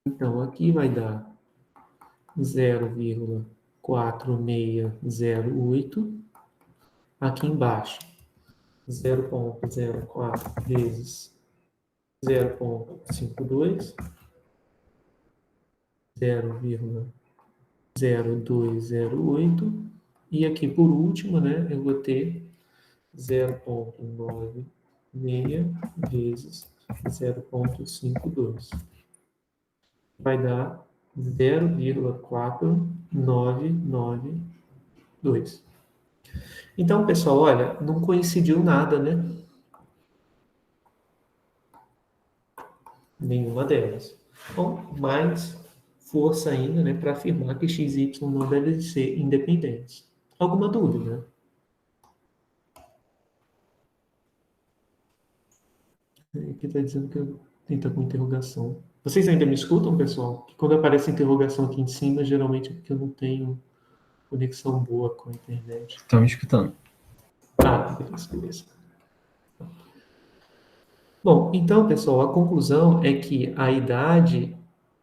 Então, aqui vai dar 0,4608. Aqui embaixo, 0,04 vezes 0,52, 0,0208. E aqui, por último, né, eu vou ter 0,96 vezes 0,52. Vai dar 0,4992. Então, pessoal, olha, não coincidiu nada, né? Nenhuma delas. Bom, mais força ainda, né, para afirmar que x e y não devem ser independentes. Alguma dúvida? Aqui está dizendo que eu tenta com interrogação. Vocês ainda me escutam, pessoal? Que quando aparece interrogação aqui em cima, geralmente é porque eu não tenho conexão boa com a internet. Estão me escutando. Ah, beleza. Bom, então, pessoal, a conclusão é que a idade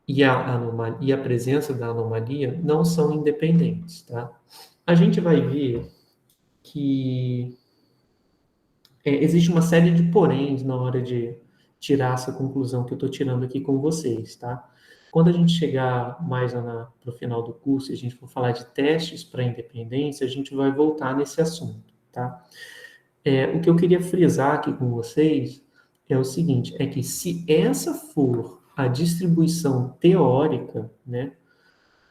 e a presença da anomalia não são independentes, tá? A gente vai ver que existe uma série de poréns na hora de tirar essa conclusão que eu estou tirando aqui com vocês, tá? Quando a gente chegar mais para o final do curso e a gente for falar de testes para independência, a gente vai voltar nesse assunto, tá? O que eu queria frisar aqui com vocês é o seguinte, é que se essa for a distribuição teórica, né,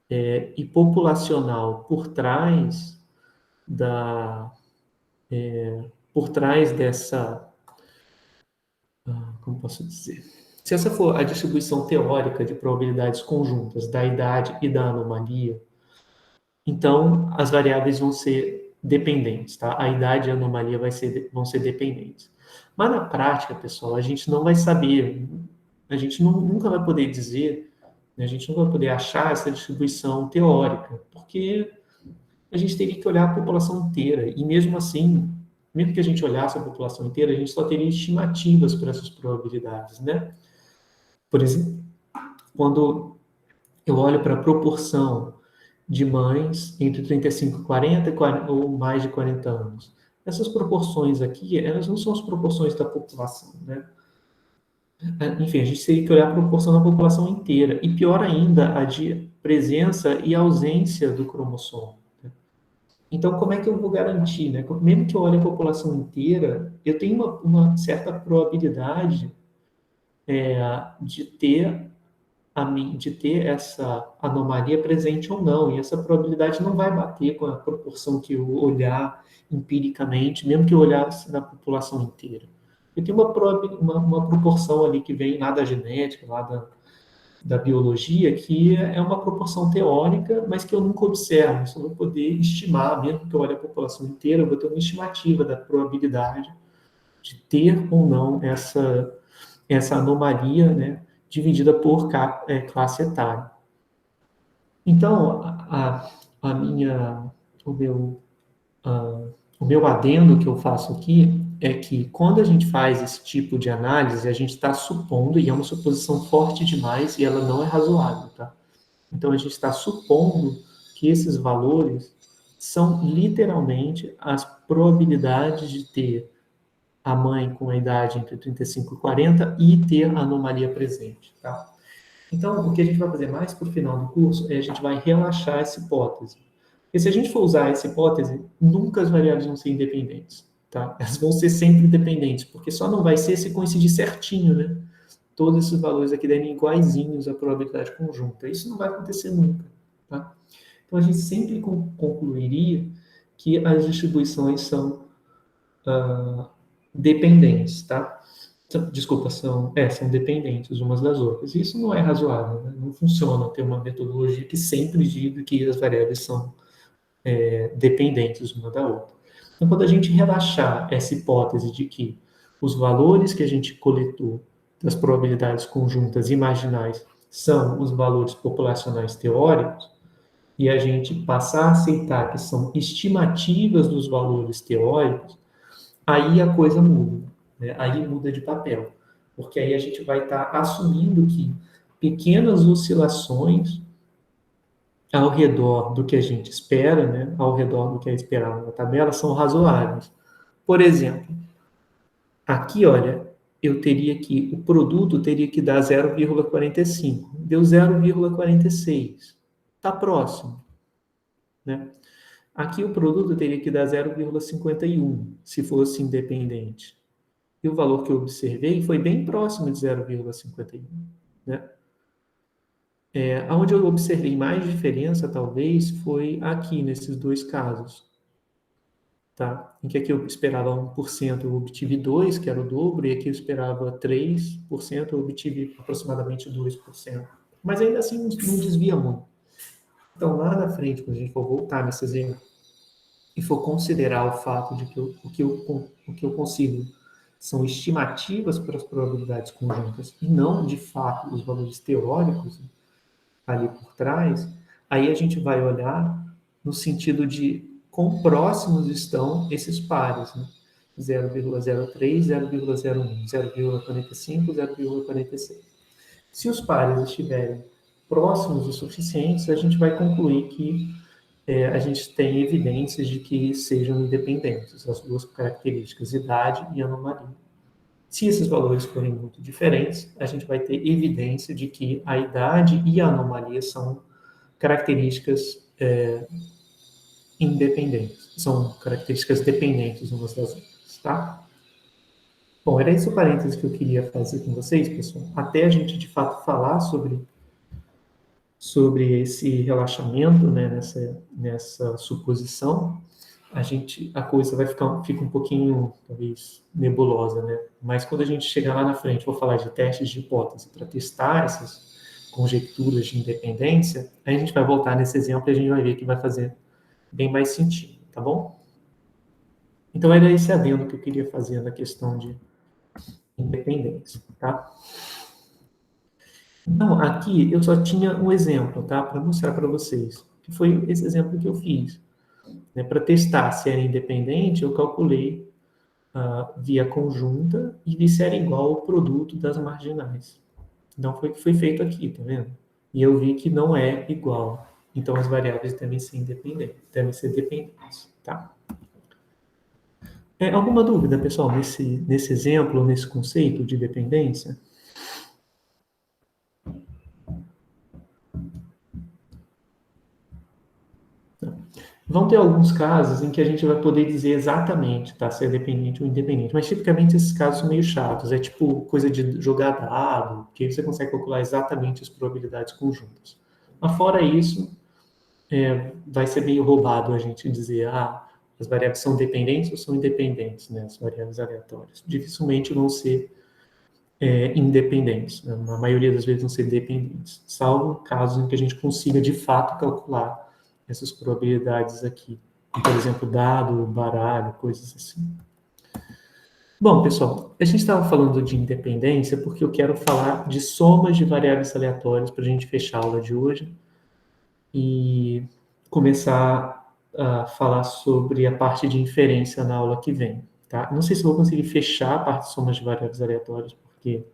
e populacional por trás dessa, como posso dizer? Se essa for a distribuição teórica de probabilidades conjuntas da idade e da anomalia, então as variáveis vão ser dependentes, tá? A idade e a anomalia vão ser dependentes. Mas na prática, pessoal, a gente não vai saber, a gente nunca vai poder dizer, né, a gente não vai poder achar essa distribuição teórica, porque a gente teria que olhar a população inteira, e mesmo assim, mesmo que a gente olhasse a população inteira, a gente só teria estimativas para essas probabilidades, né? Por exemplo, quando eu olho para a proporção de mães entre 35 e 40 ou mais de 40 anos, essas proporções aqui, elas não são as proporções da população, né? Enfim, a gente teria que olhar a proporção da população inteira, e pior ainda, a de presença e ausência do cromossomo. Então, como é que eu vou garantir, né? Mesmo que eu olhe a população inteira, eu tenho uma certa probabilidade de ter essa anomalia presente ou não, e essa probabilidade não vai bater com a proporção que eu olhar empiricamente, mesmo que eu olhasse na população inteira. Eu tenho uma proporção ali que vem lá da genética, lá da biologia, que é uma proporção teórica, mas que eu nunca observo, só vou poder estimar, mesmo que eu olhe a população inteira, eu vou ter uma estimativa da probabilidade de ter ou não essa anomalia, né, dividida por classe etária. Então, o o meu adendo que eu faço aqui é que quando a gente faz esse tipo de análise, a gente está supondo, e é uma suposição forte demais, e ela não é razoável, tá? Então, a gente está supondo que esses valores são literalmente as probabilidades de ter a mãe com a idade entre 35 e 40 e ter a anomalia presente, tá? Então, o que a gente vai fazer mais para o final do curso é a gente vai relaxar essa hipótese. Porque se a gente for usar essa hipótese, nunca as variáveis vão ser independentes, tá? Elas vão ser sempre dependentes, porque só não vai ser se coincidir certinho, né? Todos esses valores aqui derem iguaizinhos à probabilidade conjunta. Isso não vai acontecer nunca, tá? Então, a gente sempre concluiria que as distribuições são dependentes, tá? Desculpa, são dependentes umas das outras. Isso não é razoável, né? Não funciona ter uma metodologia que sempre diga que as variáveis são dependentes uma da outra. Então, quando a gente relaxar essa hipótese de que os valores que a gente coletou das probabilidades conjuntas e marginais são os valores populacionais teóricos, e a gente passar a aceitar que são estimativas dos valores teóricos, aí a coisa muda, né? Aí muda de papel, porque aí a gente vai estar assumindo que pequenas oscilações ao redor do que a gente espera, né? Ao redor do que é esperado na tabela, são razoáveis. Por exemplo, aqui, olha, eu teria que, o produto teria que dar 0,45, deu 0,46, está próximo, né? Aqui o produto teria que dar 0,51, se fosse independente. E o valor que eu observei foi bem próximo de 0,51, né? Onde eu observei mais diferença, talvez, foi aqui, nesses dois casos, tá? Em que aqui eu esperava 1%, eu obtive 2%, que era o dobro, e aqui eu esperava 3%, eu obtive aproximadamente 2%. Mas ainda assim não desvia muito. Então, lá na frente, quando a gente for voltar nesse exemplo, e for considerar o fato de que o que eu consigo são estimativas para as probabilidades conjuntas e não, de fato, os valores teóricos ali por trás, aí a gente vai olhar no sentido de quão próximos estão esses pares, né? 0,03, 0,01, 0,45, 0,46. Se os pares estiverem próximos o suficientes, a gente vai concluir que a gente tem evidências de que sejam independentes, as duas características, idade e anomalia. Se esses valores forem muito diferentes, a gente vai ter evidência de que a idade e a anomalia são características independentes, são características dependentes umas das outras, tá? Bom, era esse o parênteses que eu queria fazer com vocês, pessoal, até a gente, de fato, falar sobre esse relaxamento, né, nessa suposição, a coisa fica um pouquinho, talvez, nebulosa, né? Mas quando a gente chegar lá na frente, vou falar de testes de hipótese para testar essas conjecturas de independência, aí a gente vai voltar nesse exemplo e a gente vai ver que vai fazer bem mais sentido, tá bom? Então, era esse adendo que eu queria fazer na questão de independência, tá? Então, aqui eu só tinha um exemplo, tá? Para mostrar para vocês, que foi esse exemplo que eu fiz. Né? Para testar se era independente, eu calculei via conjunta e vi se era igual ao produto das marginais. Então, foi o que foi feito aqui, tá vendo? E eu vi que não é igual. Então, as variáveis devem ser independentes, devem ser dependentes, tá? Alguma dúvida, pessoal, nesse exemplo, nesse conceito de dependência? Vão ter alguns casos em que a gente vai poder dizer exatamente, tá, se é dependente ou independente, mas tipicamente esses casos são meio chatos, é tipo coisa de jogar dado, que você consegue calcular exatamente as probabilidades conjuntas. Mas fora isso, vai ser meio roubado a gente dizer, as variáveis são dependentes ou são independentes, né, as variáveis aleatórias. Dificilmente vão ser independentes, né? Na maioria das vezes vão ser dependentes, salvo casos em que a gente consiga de fato calcular essas probabilidades aqui. Por exemplo, dado, baralho, coisas assim. Bom, pessoal, a gente estava falando de independência porque eu quero falar de somas de variáveis aleatórias para a gente fechar a aula de hoje e começar falar sobre a parte de inferência na aula que vem, tá? Não sei se vou conseguir fechar a parte de somas de variáveis aleatórias, porque,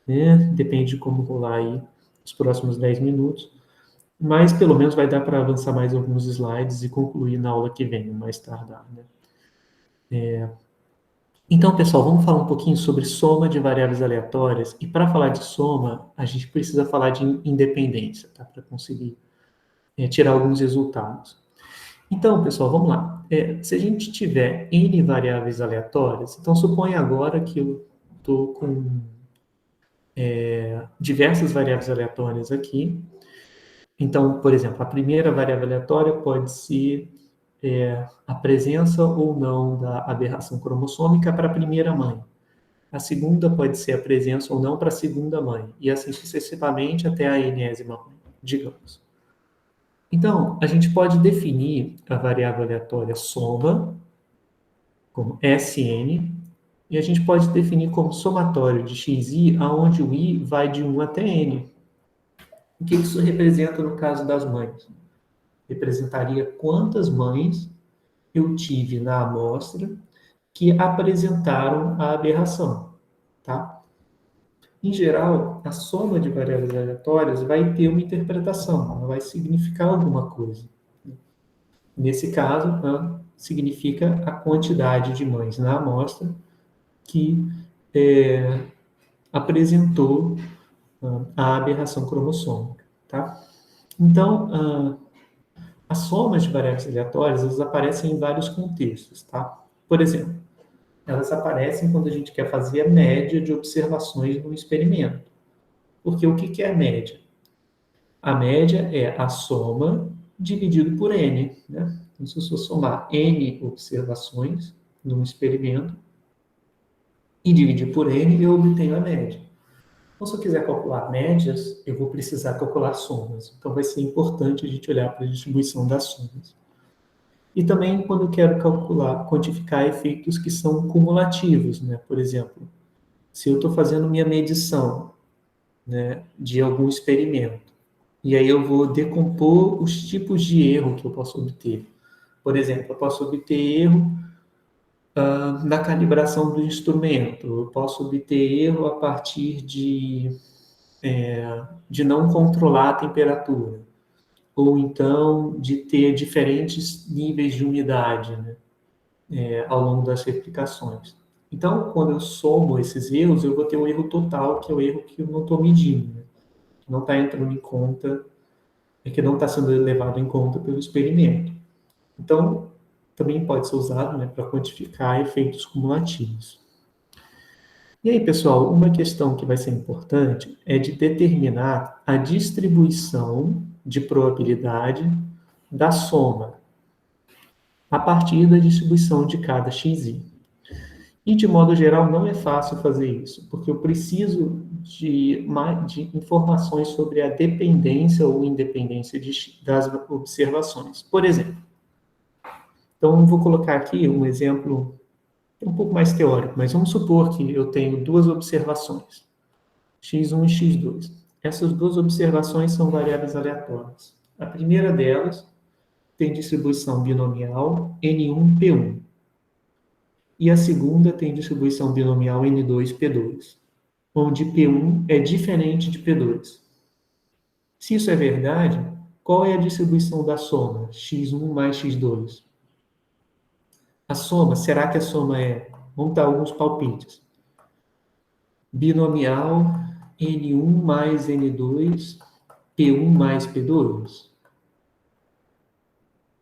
né, depende de como rolar aí os próximos 10 minutos, mas pelo menos vai dar para avançar mais alguns slides e concluir na aula que vem, mais tardar, né? Então, pessoal, vamos falar um pouquinho sobre soma de variáveis aleatórias. E para falar de soma, a gente precisa falar de independência, tá? Para conseguir tirar alguns resultados. Então, pessoal, vamos lá. Se a gente tiver N variáveis aleatórias, então suponha agora que eu estou com diversas variáveis aleatórias aqui. Então, por exemplo, a primeira variável aleatória pode ser a presença ou não da aberração cromossômica para a primeira mãe. A segunda pode ser a presença ou não para a segunda mãe, e assim sucessivamente até a enésima mãe, digamos. Então, a gente pode definir a variável aleatória soma como Sn, e a gente pode definir como somatório de xi, aonde o i vai de 1 até n. O que isso representa no caso das mães? Representaria quantas mães eu tive na amostra que apresentaram a aberração, tá? Em geral, a soma de variáveis aleatórias vai ter uma interpretação, ela vai significar alguma coisa. Nesse caso, significa a quantidade de mães na amostra que apresentou a aberração cromossômica, tá? Então, as somas de variáveis aleatórias, elas aparecem em vários contextos, tá? Por exemplo, elas aparecem quando a gente quer fazer a média de observações no experimento. Porque o que é a média? A média é a soma dividido por n, né? Então, se eu somar n observações num experimento e dividir por n, eu obtenho a média. Então, se eu quiser calcular médias, eu vou precisar calcular somas. Então, vai ser importante a gente olhar para a distribuição das somas. E também quando eu quero quantificar efeitos que são cumulativos, né? Por exemplo, se eu estou fazendo minha medição, né, de algum experimento, e aí eu vou decompor os tipos de erro que eu posso obter. Por exemplo, eu posso obter erro na calibração do instrumento, eu posso obter erro a partir de não controlar a temperatura, ou então de ter diferentes níveis de umidade, né, ao longo das replicações. Então, quando eu somo esses erros, eu vou ter o erro total, que é o erro que eu não estou medindo, né, que não está entrando em conta, que não está sendo levado em conta pelo experimento. Então, também pode ser usado, né, para quantificar efeitos cumulativos. E aí, pessoal, uma questão que vai ser importante é de determinar a distribuição de probabilidade da soma a partir da distribuição de cada xi. E, de modo geral, não é fácil fazer isso, porque eu preciso de informações sobre a dependência ou independência das observações. Por exemplo, então, eu vou colocar aqui um exemplo um pouco mais teórico, mas vamos supor que eu tenho duas observações, x1 e x2. Essas duas observações são variáveis aleatórias. A primeira delas tem distribuição binomial N1P1. E a segunda tem distribuição binomial N2P2, onde P1 é diferente de P2. Se isso é verdade, qual é a distribuição da soma x1 mais x2? A soma, será que a soma é, vamos dar alguns palpites, binomial N1 mais N2, P1 mais P2?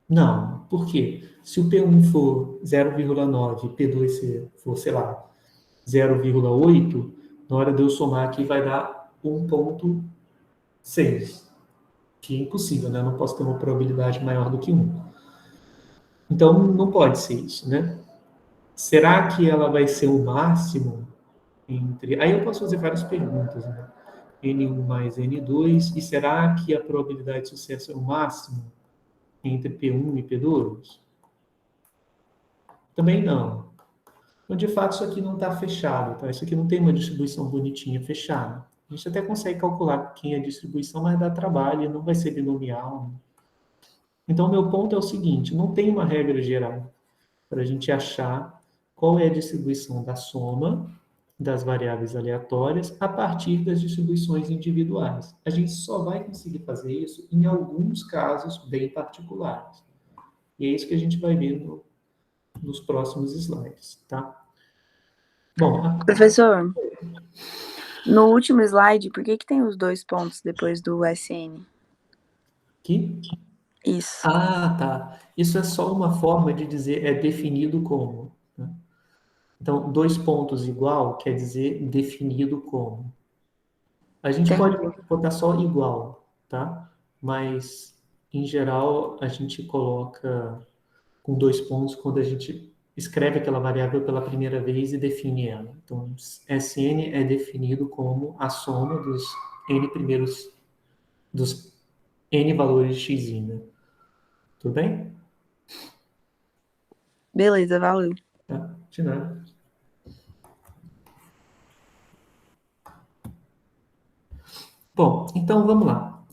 Não. Por quê? Se o P1 for 0,9 e P2 for, sei lá, 0,8, na hora de eu somar aqui vai dar 1,6, que é impossível, né? Eu não posso ter uma probabilidade maior do que 1. Então, não pode ser isso, né? Será que ela vai ser o máximo entre... Aí eu posso fazer várias perguntas, né? N1 mais N2, e será que a probabilidade de sucesso é o máximo entre P1 e P2? Também não. Então, de fato, isso aqui não está fechado, tá? Isso aqui não tem uma distribuição bonitinha fechada. A gente até consegue calcular quem é a distribuição, mas dá trabalho, não vai ser binomial. Então, meu ponto é o seguinte, não tem uma regra geral para a gente achar qual é a distribuição da soma das variáveis aleatórias a partir das distribuições individuais. A gente só vai conseguir fazer isso em alguns casos bem particulares. E é isso que a gente vai ver nos próximos slides, tá? Bom, Professor, no último slide, por que tem os 2 pontos depois do SN? aqui. Isso. Ah, tá. Isso é só uma forma de dizer é definido como, né? Então, 2 pontos igual quer dizer definido como. A gente pode botar só igual, tá? Mas, em geral, a gente coloca com 2 pontos quando a gente escreve aquela variável pela primeira vez e define ela. Então, Sn é definido como a soma dos dos n valores de x, né? Tudo bem? Beleza, valeu. Tá? De nada. Bom, então vamos lá.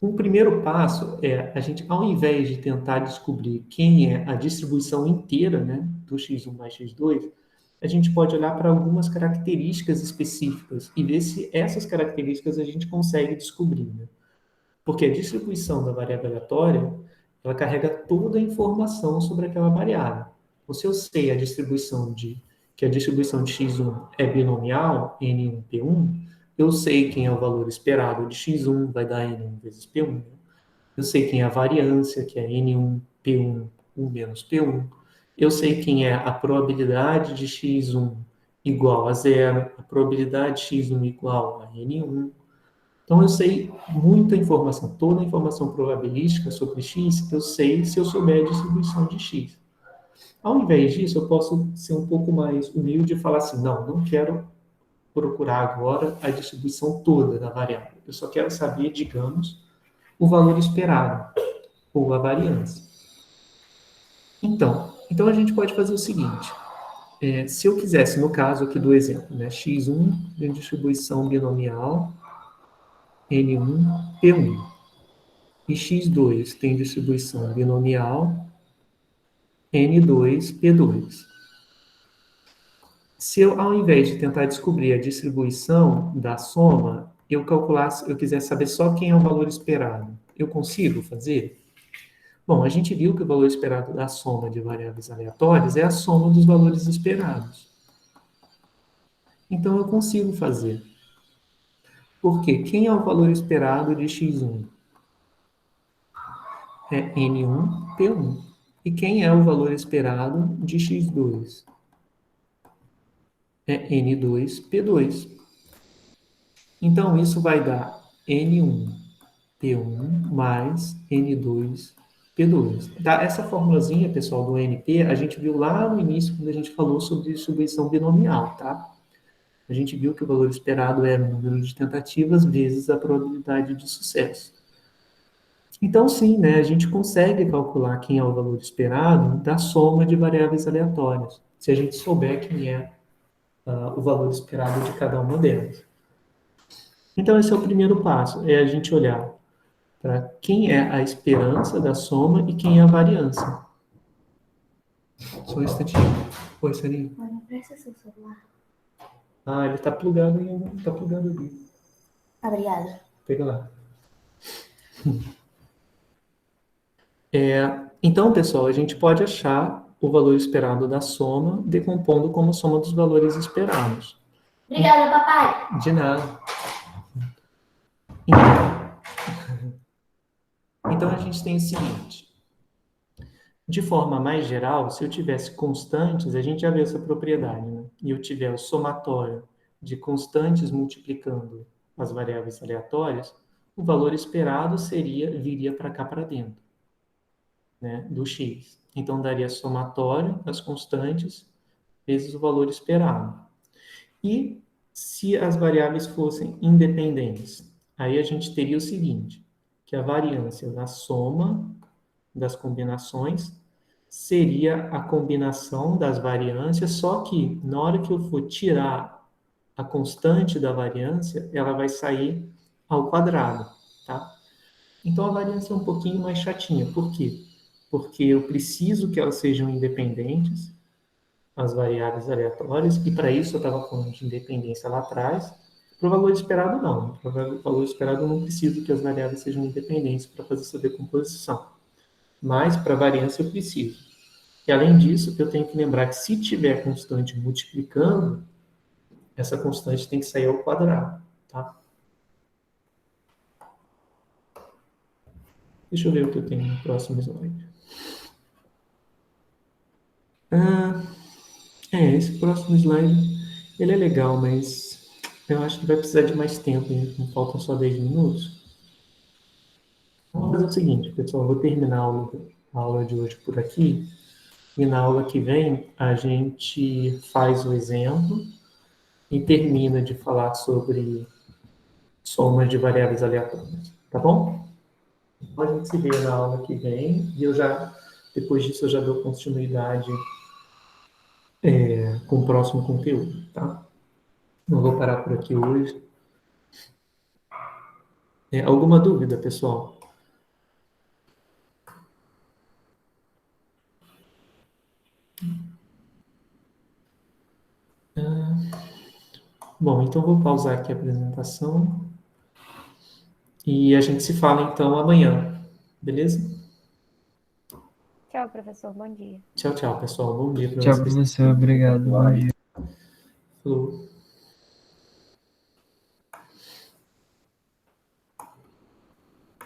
O primeiro passo é a gente, ao invés de tentar descobrir quem é a distribuição inteira, né, do x1 mais x2, a gente pode olhar para algumas características específicas e ver se essas características a gente consegue descobrir, né? Porque a distribuição da variável aleatória, ela carrega toda a informação sobre aquela variável. Então, se eu sei que a distribuição de x1 é binomial, n1, p1, eu sei quem é o valor esperado de x1, vai dar n1 vezes p1. Eu sei quem é a variância, que é n1, p1, 1 menos p1. Eu sei quem é a probabilidade de x1 igual a zero, a probabilidade de x1 igual a n1. Então, eu sei muita informação, toda a informação probabilística sobre x, eu sei se eu souber a distribuição de x. Ao invés disso, eu posso ser um pouco mais humilde e falar assim, não quero procurar agora a distribuição toda da variável. Eu só quero saber, digamos, o valor esperado, ou a variância. Então a gente pode fazer o seguinte, se eu quisesse, no caso aqui do exemplo, né, x1 de distribuição binomial, n1, p1. E x2 tem distribuição binomial n2, p2. Se eu, ao invés de tentar descobrir a distribuição da soma, eu quiser saber só quem é o valor esperado, eu consigo fazer? Bom, a gente viu que o valor esperado da soma de variáveis aleatórias é a soma dos valores esperados. Então, eu consigo fazer. Por quê? Quem é o valor esperado de x1? É n1, p1. E quem é o valor esperado de x2? É n2, p2. Então, isso vai dar n1, p1 mais n2, p2. Tá? Essa formulazinha, pessoal, do NP, a gente viu lá no início, quando a gente falou sobre distribuição binomial, tá? A gente viu que o valor esperado era o número de tentativas vezes a probabilidade de sucesso. Então, sim, né, a gente consegue calcular quem é o valor esperado da soma de variáveis aleatórias, se a gente souber quem é o valor esperado de cada uma delas. Então, esse é o primeiro passo, é a gente olhar para quem é a esperança da soma e quem é a variância. Só um instantinho. Oi, Sarinho. Mas não presta seu celular. Ah, ele está plugado ali. Obrigada. Pega lá. Então, pessoal, a gente pode achar o valor esperado da soma decompondo como soma dos valores esperados. Obrigada, papai. De nada. Então, a gente tem o seguinte. De forma mais geral, se eu tivesse constantes, a gente já vê essa propriedade, né? E eu tiver o somatório de constantes multiplicando as variáveis aleatórias, o valor esperado viria para cá para dentro, né, do x. Então, daria somatório das constantes vezes o valor esperado. E se as variáveis fossem independentes? Aí a gente teria o seguinte, que a variância da soma das combinações seria a combinação das variâncias, só que na hora que eu for tirar a constante da variância, ela vai sair ao quadrado, tá? Então, a variância é um pouquinho mais chatinha. Por quê? Porque eu preciso que elas sejam independentes, as variáveis aleatórias, e para isso eu estava falando de independência lá atrás. Para o valor esperado, não. Para o valor esperado, eu não preciso que as variáveis sejam independentes para fazer essa decomposição. Mas para a variância, eu preciso. E além disso, eu tenho que lembrar que se tiver constante multiplicando, essa constante tem que sair ao quadrado, tá? Deixa eu ver o que eu tenho no próximo slide. Esse próximo slide, ele é legal, mas eu acho que vai precisar de mais tempo, hein? Não faltam só 10 minutos. Vamos fazer o seguinte, pessoal, eu vou terminar a aula de hoje por aqui, e na aula que vem a gente faz o exemplo e termina de falar sobre somas de variáveis aleatórias, tá bom? Então a gente se vê na aula que vem, e depois disso eu já dou continuidade com o próximo conteúdo, tá? Não vou parar por aqui hoje. Alguma dúvida, pessoal? Bom, então vou pausar aqui a apresentação e a gente se fala então amanhã, beleza? Tchau, professor. Bom dia. Tchau, tchau, pessoal. Bom dia para Tchau, vocês. professor. Obrigado. Bom dia. Falou.